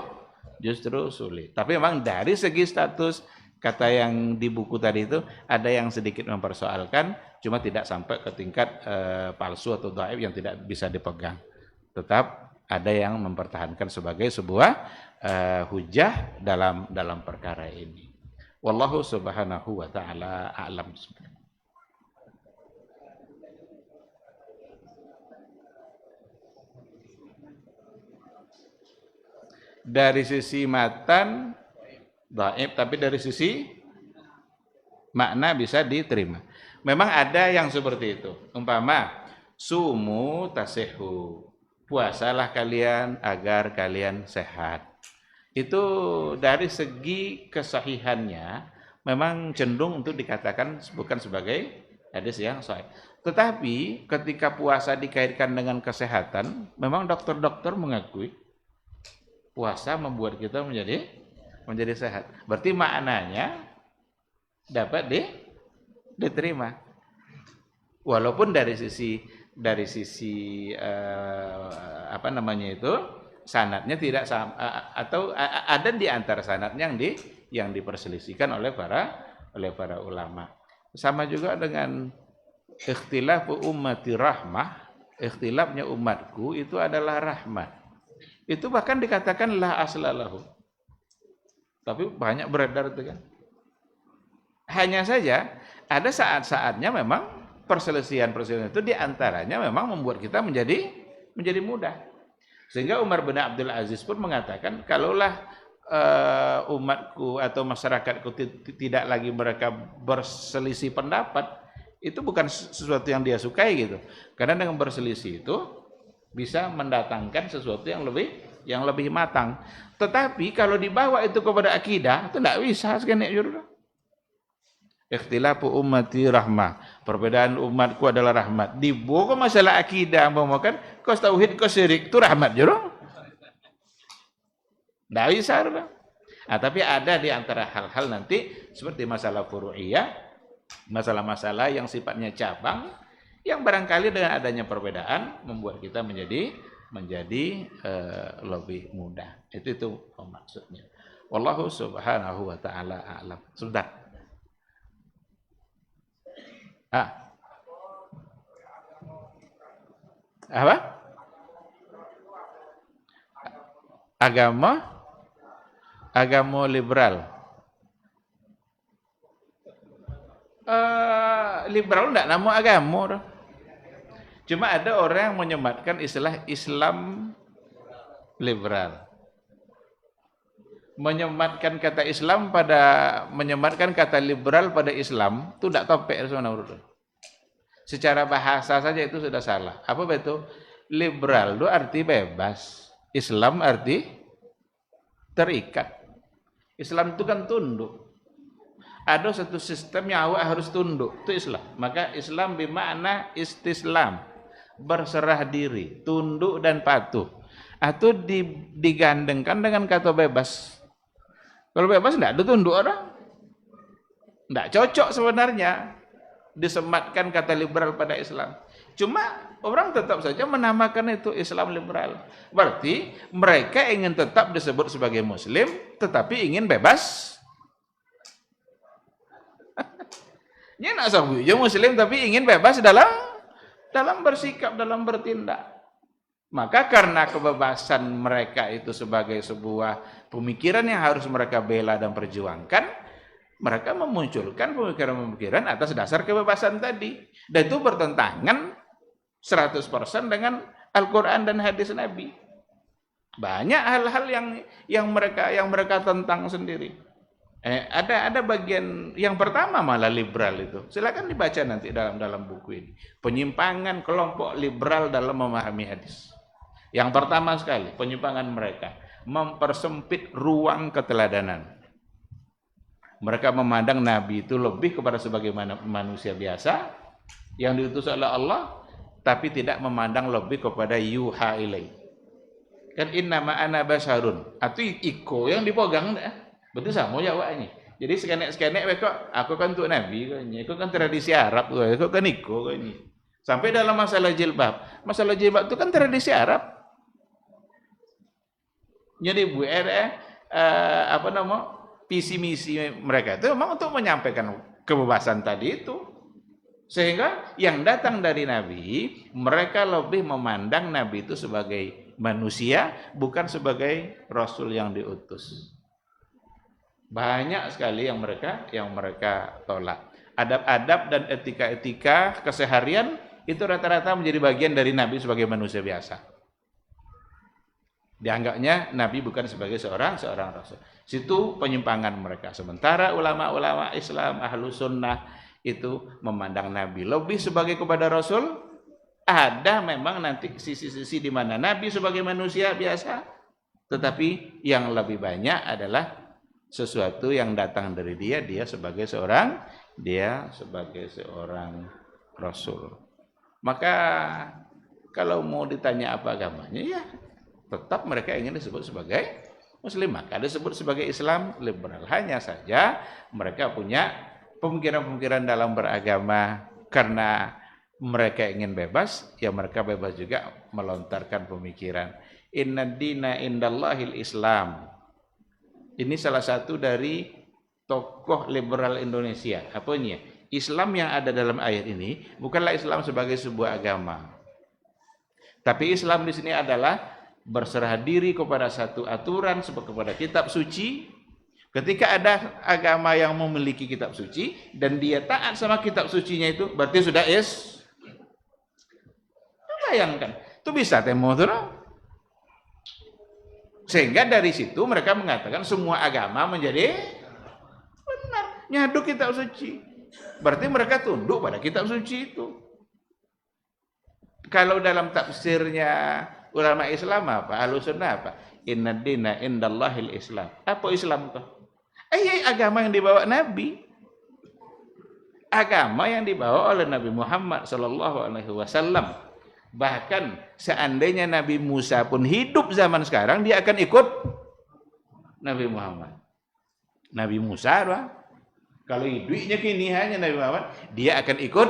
sulit. Tapi memang dari segi status kata yang di buku tadi itu ada yang sedikit mempersoalkan, cuma tidak sampai ke tingkat palsu atau dhaif yang tidak bisa dipegang. Tetap ada yang mempertahankan sebagai sebuah hujah dalam perkara ini. Wallahu subhanahu wa ta'ala a'lam. Dari sisi matan dhaif, tapi dari sisi makna bisa diterima. Memang ada yang seperti itu. Umpama sumu tasihu, puasalah kalian agar kalian sehat. Itu dari segi kesahihannya memang cenderung untuk dikatakan bukan sebagai hadis yang sahih. Tetapi ketika puasa dikaitkan dengan kesehatan, memang dokter-dokter mengakui puasa membuat kita menjadi sehat. Berarti maknanya dapat diterima. Walaupun dari sisi sanadnya tidak sama, atau ada di antara sanadnya yang diperselisihkan oleh para ulama. Sama juga dengan ikhtilafu ummati rahmah, ikhtilafnya umatku itu adalah rahmat. Itu bahkan dikatakan la aslalahu. Tapi banyak beredar itu kan. Hanya saja ada saat-saatnya memang perselisihan itu diantaranya memang membuat kita menjadi mudah. Sehingga Umar bin Abdul Aziz pun mengatakan, kalaulah umatku atau masyarakatku tidak lagi mereka berselisih pendapat, itu bukan sesuatu yang dia sukai gitu. Karena dengan berselisih itu bisa mendatangkan sesuatu yang lebih matang. Tetapi kalau dibawa itu kepada akidah, itu tidak bisa sekali jurus. Ikhtilafu ummati rahmah. Perbedaan umatku adalah rahmat. Dibawa masalah akidah, kan kau tauhid, kau syirik, itu rahmat jurus. Tidak bisa. Nah, tapi ada di antara hal-hal nanti seperti masalah furu'iyah, masalah-masalah yang sifatnya cabang, yang barangkali dengan adanya perbedaan membuat kita menjadi lebih mudah. Itu maksudnya. Wallahu subhanahu wa ta'ala a'lam. Sebentar. Apa? Agama liberal. Liberal enggak nama agama. Cuma ada orang yang menyematkan istilah Islam liberal. Menyematkan kata liberal pada Islam itu tidak topik sebenarnya. Secara bahasa saja itu sudah salah. Apa betul? Liberal itu arti bebas. Islam arti terikat. Islam itu kan tunduk. Ada satu sistem yang awak harus tunduk, itu Islam. Maka Islam bermakna istislam, berserah diri, tunduk dan patuh. Atau digandengkan dengan kata bebas. Kalau bebas tidak ada tunduk orang. Tidak cocok sebenarnya disematkan kata liberal pada Islam. Cuma orang tetap saja menamakan itu Islam liberal. Berarti mereka ingin tetap disebut sebagai Muslim, tetapi ingin bebas. Dia nak sebut Muslim tapi ingin bebas dalam bersikap, dalam bertindak. Maka karena kebebasan mereka itu sebagai sebuah pemikiran yang harus mereka bela dan perjuangkan, mereka memunculkan pemikiran-pemikiran atas dasar kebebasan tadi. Dan itu bertentangan 100% dengan Al-Quran dan hadis Nabi. Banyak hal-hal yang mereka tentang sendiri. Ada bagian yang pertama malah liberal itu. Silakan dibaca nanti dalam buku ini. Penyimpangan kelompok liberal dalam memahami hadis. Yang pertama sekali, penyimpangan mereka mempersempit ruang keteladanan. Mereka memandang Nabi itu lebih kepada sebagaimana manusia biasa yang diutus oleh Allah, tapi tidak memandang lebih kepada yuha ilai. Kan innama ana basyarun. Atau iko yang dipegang betul sama ya awaknya. Jadi sekenek-sekenek aku kan untuk Nabi kan. Aku kan tradisi Arab aku kan iko kan ini. Sampai dalam masalah jilbab. Masalah jilbab itu kan tradisi Arab. Jadi visi misi mereka itu memang untuk menyampaikan kebebasan tadi itu. Sehingga yang datang dari Nabi, mereka lebih memandang Nabi itu sebagai manusia, bukan sebagai Rasul yang diutus. Banyak sekali yang mereka tolak. Adab-adab dan etika-etika keseharian itu rata-rata menjadi bagian dari Nabi sebagai manusia biasa. Dianggapnya Nabi bukan sebagai seorang Rasul. Situ penyimpangan mereka. Sementara ulama-ulama Islam, ahlu sunnah itu memandang Nabi lebih sebagai kepada Rasul. Ada memang nanti sisi-sisi di mana Nabi sebagai manusia biasa, tetapi yang lebih banyak adalah sesuatu yang datang dari dia sebagai seorang Rasul. Maka kalau mau ditanya apa agamanya, ya tetap mereka ingin disebut sebagai Muslim. Maka disebut sebagai Islam liberal. Hanya saja mereka punya pemikiran-pemikiran dalam beragama karena mereka ingin bebas, ya mereka bebas juga melontarkan pemikiran. Inna dina indallahil Islam. Ini salah satu dari tokoh liberal Indonesia. Apanya? Islam yang ada dalam ayat ini bukanlah Islam sebagai sebuah agama. Tapi Islam di sini adalah berserah diri kepada satu aturan, kepada kitab suci. Ketika ada agama yang memiliki kitab suci dan dia taat sama kitab sucinya itu, berarti sudah bayangkan, itu bisa temu tuh. Sehingga dari situ mereka mengatakan semua agama menjadi benar, nyaduk kitab suci. Berarti mereka tunduk pada kitab suci itu. Kalau dalam tafsirnya ulama Islam apa? Ahlussunnah apa? Inna dina indallahil Islam. Apa Islam tuh? Agama yang dibawa Nabi. Agama yang dibawa oleh Nabi Muhammad sallallahu alaihi wasallam. Bahkan seandainya Nabi Musa pun hidup zaman sekarang, dia akan ikut Nabi Muhammad. Nabi Musa, kalau hidupnya kini hanya Nabi Muhammad, dia akan ikut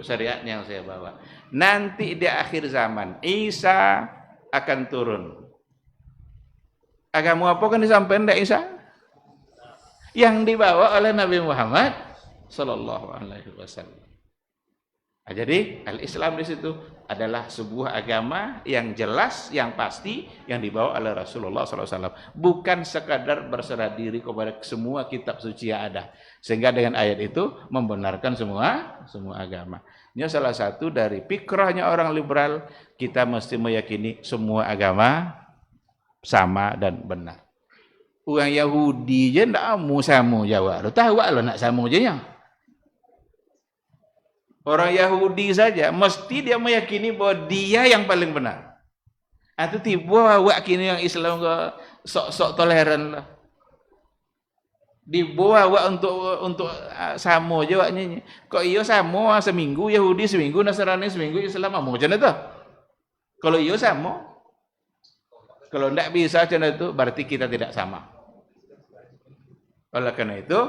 syariatnya yang saya bawa. Nanti di akhir zaman, Isa akan turun. Agama apa kan disampaikan dari Isa? Yang dibawa oleh Nabi Muhammad sallallahu alaihi wasallam. Nah, jadi al-Islam di situ adalah sebuah agama yang jelas, yang pasti, yang dibawa oleh Rasulullah SAW. Bukan sekadar berserah diri kepada semua kitab suci yang ada. Sehingga dengan ayat itu membenarkan semua agama. Ini salah satu dari pikrahnya orang liberal, kita mesti meyakini semua agama sama dan benar. Orang Yahudi je ndak mau sama jawab. Tahu lah nak sama je nya. Orang Yahudi saja mesti dia meyakini bahwa dia yang paling benar. Atau tiba awak kini yang Islam ke sok-sok toleran lah. Dibawa awak untuk sama je awaknya. Kok iyo sama seminggu Yahudi seminggu Nasrani seminggu Islam mau macam tu. Kalau iyo sama. Kalau ndak bisa macam itu berarti kita tidak sama. Oleh karena itu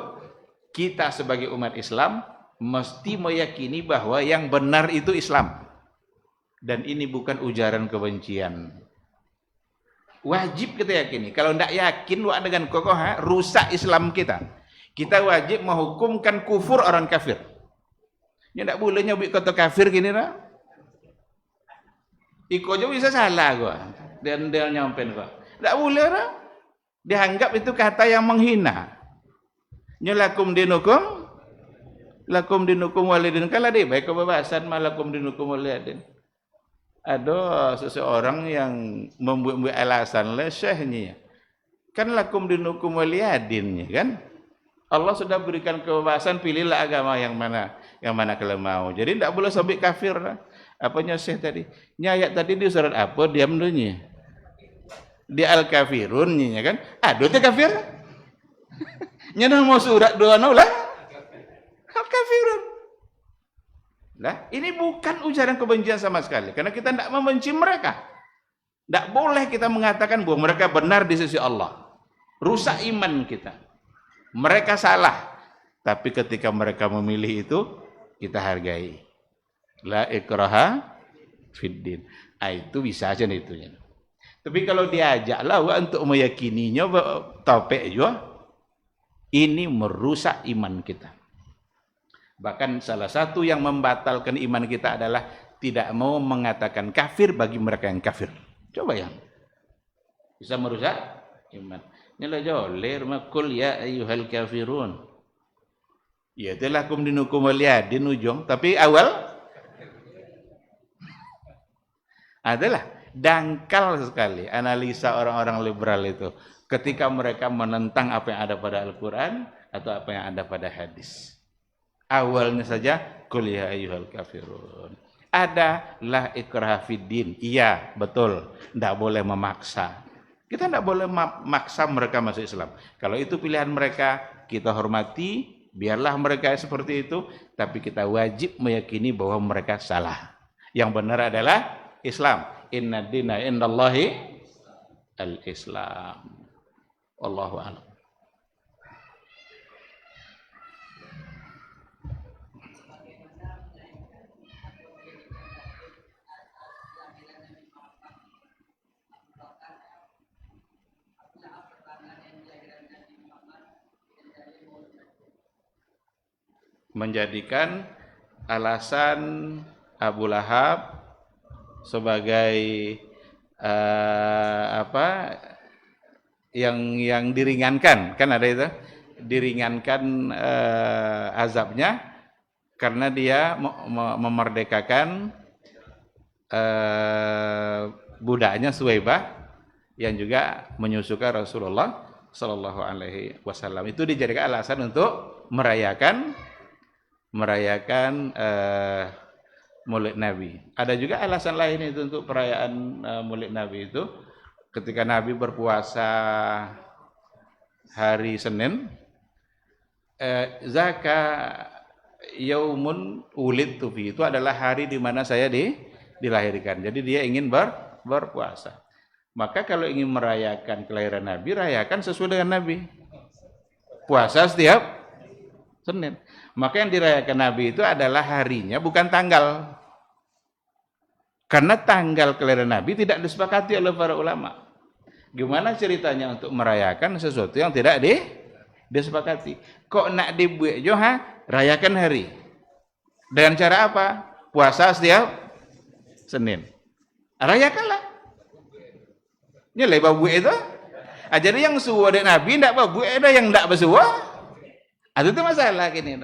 kita sebagai umat Islam mesti meyakini bahwa yang benar itu Islam. Dan ini bukan ujaran kebencian. Wajib kita yakini. Kalau tidak yakin dengan kokoh, rusak Islam kita. Kita wajib menghukumkan kufur orang kafir. Ya tidak boleh nyebut kata kafir gini lah. Iko aja bisa salah gua. Dan dia nyampein gua. Tidak boleh lah. Dianggap itu kata yang menghina. Nyalakum lakum dinukum walidin, kalau dia baik kebebasan malakum dinukum walidin. Ada seseorang yang membuat alasan lesehnya. Kan lakum dinukum walidin kan? Allah sudah berikan kebebasan, pilihlah agama yang mana kalian mau. Jadi tidak boleh sampai kafir lah. Apanya syekh tadi? Ayat tadi di surat apa? Diam dulunya. Di Al-Kafirun nya kan? Aduh itu kafir. Nya mau surat 2 lah. Al-Kafirun. Nah, ini bukan ujaran kebencian sama sekali. Karena kita tidak membenci mereka. Tidak boleh kita mengatakan bahwa mereka benar di sisi Allah. Rusak iman kita. Mereka salah. Tapi ketika mereka memilih itu, kita hargai. La ikraha fiddin. Itu bisa aja itunya. Tapi kalau diajaklah untuk meyakininya, topik juga, ini merusak iman kita. Bahkan salah satu yang membatalkan iman kita adalah tidak mau mengatakan kafir bagi mereka yang kafir. Coba yang bisa merusak iman. Nila jolir makul ya ayyuhal kafirun. Ya itulah kum dinukum waliyadin ujung. Tapi awal adalah dangkal sekali analisa orang-orang liberal itu. Ketika mereka menentang apa yang ada pada Al-Quran atau apa yang ada pada hadis. Awalnya saja qul ya ayyuhal kafirun. Ada la ikraha fiddin. Iya, betul. Tidak boleh memaksa. Kita tidak boleh memaksa mereka masuk Islam. Kalau itu pilihan mereka, kita hormati, biarlah mereka seperti itu, tapi kita wajib meyakini bahwa mereka salah. Yang benar adalah Islam. Inna dina indallahi al-Islam. Wallahu a'lam. menjadikan alasan Abu Lahab sebagai apa yang diringankan, kan ada itu, diringankan azabnya karena dia memerdekakan budaknya Suwaibah yang juga menyusukan Rasulullah Sallallahu Alaihi Wasallam. Itu dijadikan alasan untuk merayakan Maulid Nabi. Ada juga alasan lain itu untuk perayaan Maulid Nabi itu ketika Nabi berpuasa hari Senin, zaka yaumun ulidtu fi, itu adalah hari di mana saya dilahirkan. Jadi dia ingin berpuasa. Maka kalau ingin merayakan kelahiran Nabi, rayakan sesuai dengan Nabi. Puasa setiap Senin. Maka yang dirayakan Nabi itu adalah harinya, bukan tanggal. Karena tanggal kelahiran Nabi tidak disepakati oleh para ulama. Gimana ceritanya untuk merayakan sesuatu yang tidak disepakati? Kok nak dibuat joha, rayakan hari. Dengan cara apa? Puasa setiap Senin. Rayakanlah. Ini lebar buat itu. Jadi yang suwa dari Nabi tidak babu, ada yang tidak bersuwa. Itu masalah gini.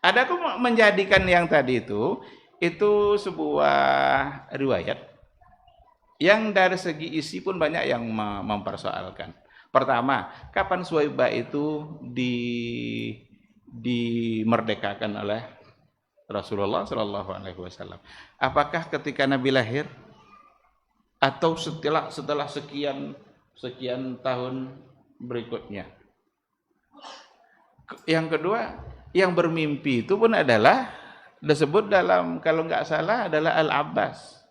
Ada aku menjadikan yang tadi itu sebuah riwayat yang dari segi isi pun banyak yang mempersoalkan. Pertama, kapan Suwaibah itu dimerdekakan oleh Rasulullah Shallallahu Alaihi Wasallam? Apakah ketika Nabi lahir atau setelah sekian tahun berikutnya? Yang kedua, yang bermimpi itu pun adalah disebut dalam, kalau nggak salah, adalah Al-Abbas.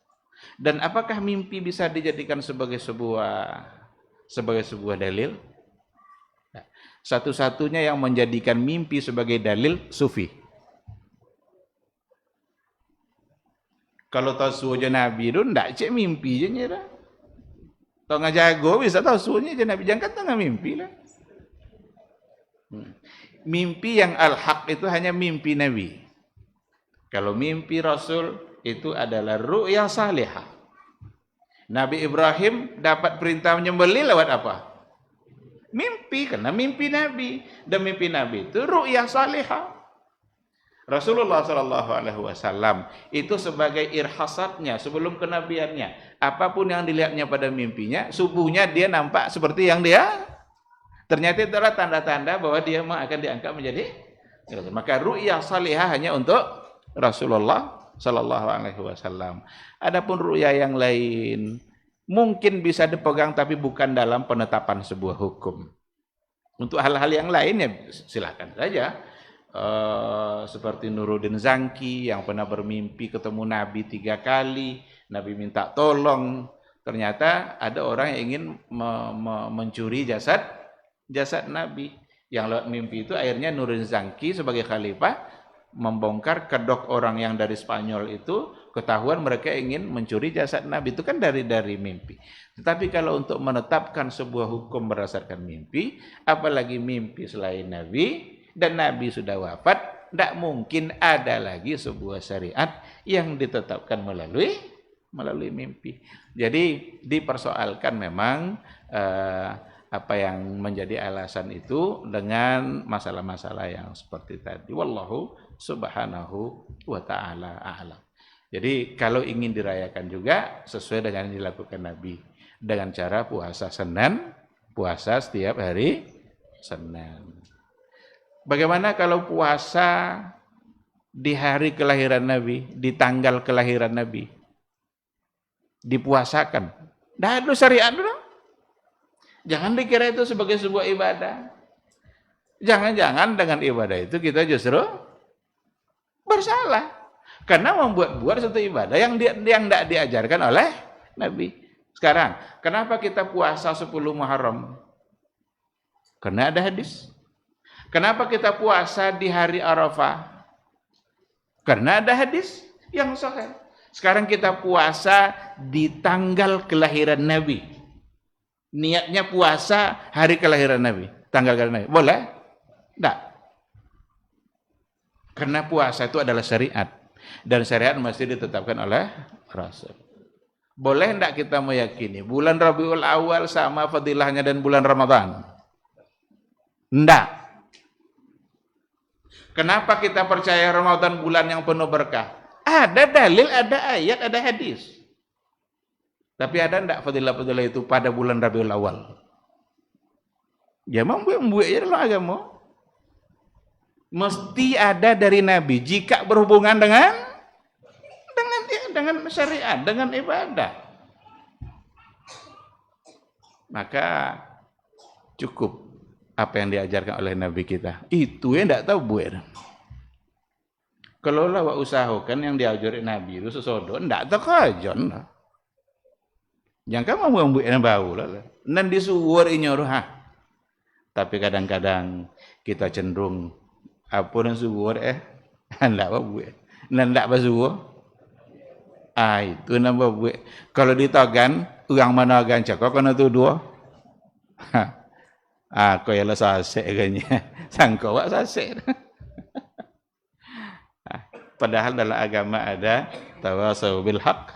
Dan apakah mimpi bisa dijadikan sebagai sebuah dalil? Nah, satu-satunya yang menjadikan mimpi sebagai dalil Sufi. Kalau tahu suhunya Nabi itu ndak cek mimpi je nyera. Tahu ngajago bisa tahu suhunya je Nabi, jangan kata mimpi lah. Mimpi yang al-haq itu hanya mimpi Nabi. Kalau mimpi Rasul itu adalah ru'ya salihah. Nabi Ibrahim dapat perintah menyembelih lewat apa? Mimpi, karena mimpi Nabi. Dan mimpi Nabi itu ru'ya salihah. Rasulullah Shallallahu Alaihi Wasallam itu sebagai irhasatnya sebelum kenabiannya, apapun yang dilihatnya pada mimpinya, subuhnya dia nampak seperti yang dia. Ternyata itu adalah tanda-tanda bahwa dia akan diangkat menjadi. Maka ru'ya salihah hanya untuk Rasulullah Shallallahu Alaihi Wasallam. Adapun ru'ya yang lain mungkin bisa dipegang tapi bukan dalam penetapan sebuah hukum. Untuk hal-hal yang lainnya silakan saja. Seperti Nuruddin Zangki yang pernah bermimpi ketemu Nabi 3 kali, Nabi minta tolong, ternyata ada orang yang ingin mencuri jasad Nabi. Yang lewat mimpi itu akhirnya Nuruddin Zangki sebagai khalifah membongkar kedok orang yang dari Spanyol itu, ketahuan mereka ingin mencuri jasad Nabi. Itu kan dari mimpi. Tetapi kalau untuk menetapkan sebuah hukum berdasarkan mimpi, apalagi mimpi selain Nabi, dan Nabi sudah wafat, tidak mungkin ada lagi sebuah syariat yang ditetapkan melalui mimpi. Jadi dipersoalkan memang apa yang menjadi alasan itu dengan masalah-masalah yang seperti tadi. Wallahu subhanahu wa ta'ala a'lam. Jadi kalau ingin dirayakan juga sesuai dengan yang dilakukan Nabi, dengan cara puasa Senin, puasa setiap hari Senin. Bagaimana kalau puasa di hari kelahiran Nabi, di tanggal kelahiran Nabi? Dipuasakan. Dah ada syariat dulu. Jangan dikira itu sebagai sebuah ibadah. Jangan-jangan dengan ibadah itu kita justru bersalah. Karena membuat-buat satu ibadah yang tidak diajarkan oleh Nabi. Sekarang, kenapa kita puasa 10 Muharram? Karena ada hadis. Kenapa kita puasa di hari Arafah? Karena ada hadis yang sahih. Sekarang kita puasa di tanggal kelahiran Nabi. Niatnya puasa hari kelahiran Nabi, tanggal kelahiran Nabi. Boleh? Tidak. Karena puasa itu adalah syariat. Dan syariat mesti ditetapkan oleh Rasul. Boleh enggak kita meyakini bulan Rabiul Awal sama fadilahnya dan bulan Ramadan? Enggak. Kenapa kita percaya Ramadan bulan yang penuh berkah? Ada dalil, ada ayat, ada hadis. Tapi ada enggak fadilah-fadilah itu pada bulan Rabiul Awal? Ya membuat ya dalam agama. Mesti ada dari Nabi jika berhubungan dengan syariat, dengan ibadah. Maka cukup apa yang diajarkan oleh Nabi kita. Itu yang tidak tahu buat. Kalau lah usahakan yang diajarin Nabi itu sesuatu, tidak tahu kajon. Yang kamu mau buat yang bau lah. Nan disuwar inyor Tapi kadang-kadang kita cenderung apa yang suwar hendak apa buat. Nan tidak basuwar. Itu nambah buat. Kalau ditogan, orang mana agan cakap kena tu dua. Kau yang lah sasek kayaknya. Sangka wak sasek. Padahal dalam agama ada tawasau bil haq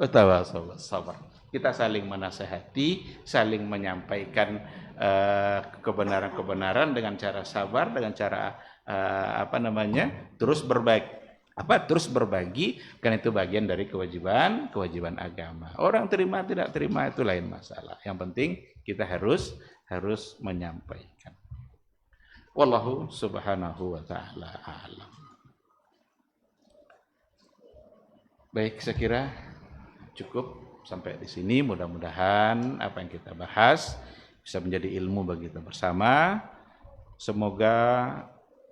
wa tawasau bis sabar. Kita saling menasihati, saling menyampaikan kebenaran-kebenaran dengan cara sabar, dengan cara terus berbagi, karena itu bagian dari kewajiban agama. Orang terima tidak terima itu lain masalah. Yang penting kita harus menyampaikan. Wallahu subhanahu wa ta'ala a'lam. Baik, saya kira cukup sampai di sini. Mudah-mudahan apa yang kita bahas bisa menjadi ilmu bagi kita bersama. Semoga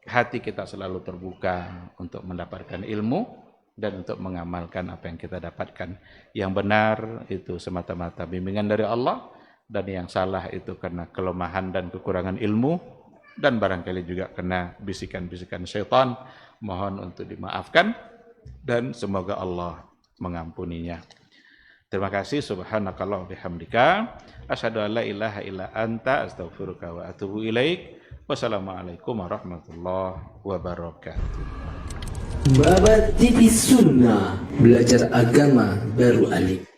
hati kita selalu terbuka untuk mendapatkan ilmu dan untuk mengamalkan apa yang kita dapatkan. Yang benar itu semata-mata bimbingan dari Allah, dan yang salah itu karena kelemahan dan kekurangan ilmu, dan barangkali juga karena bisikan-bisikan syaitan. Mohon untuk dimaafkan dan semoga Allah mengampuninya. Terima kasih. Subhanakallah bihamdika asyhadu an la ilaha illa anta astaghfiruka wa atubu ilaik. Wassalamualaikum warahmatullahi wabarakatuh.
Babat TV Sunnah, belajar agama baru alif.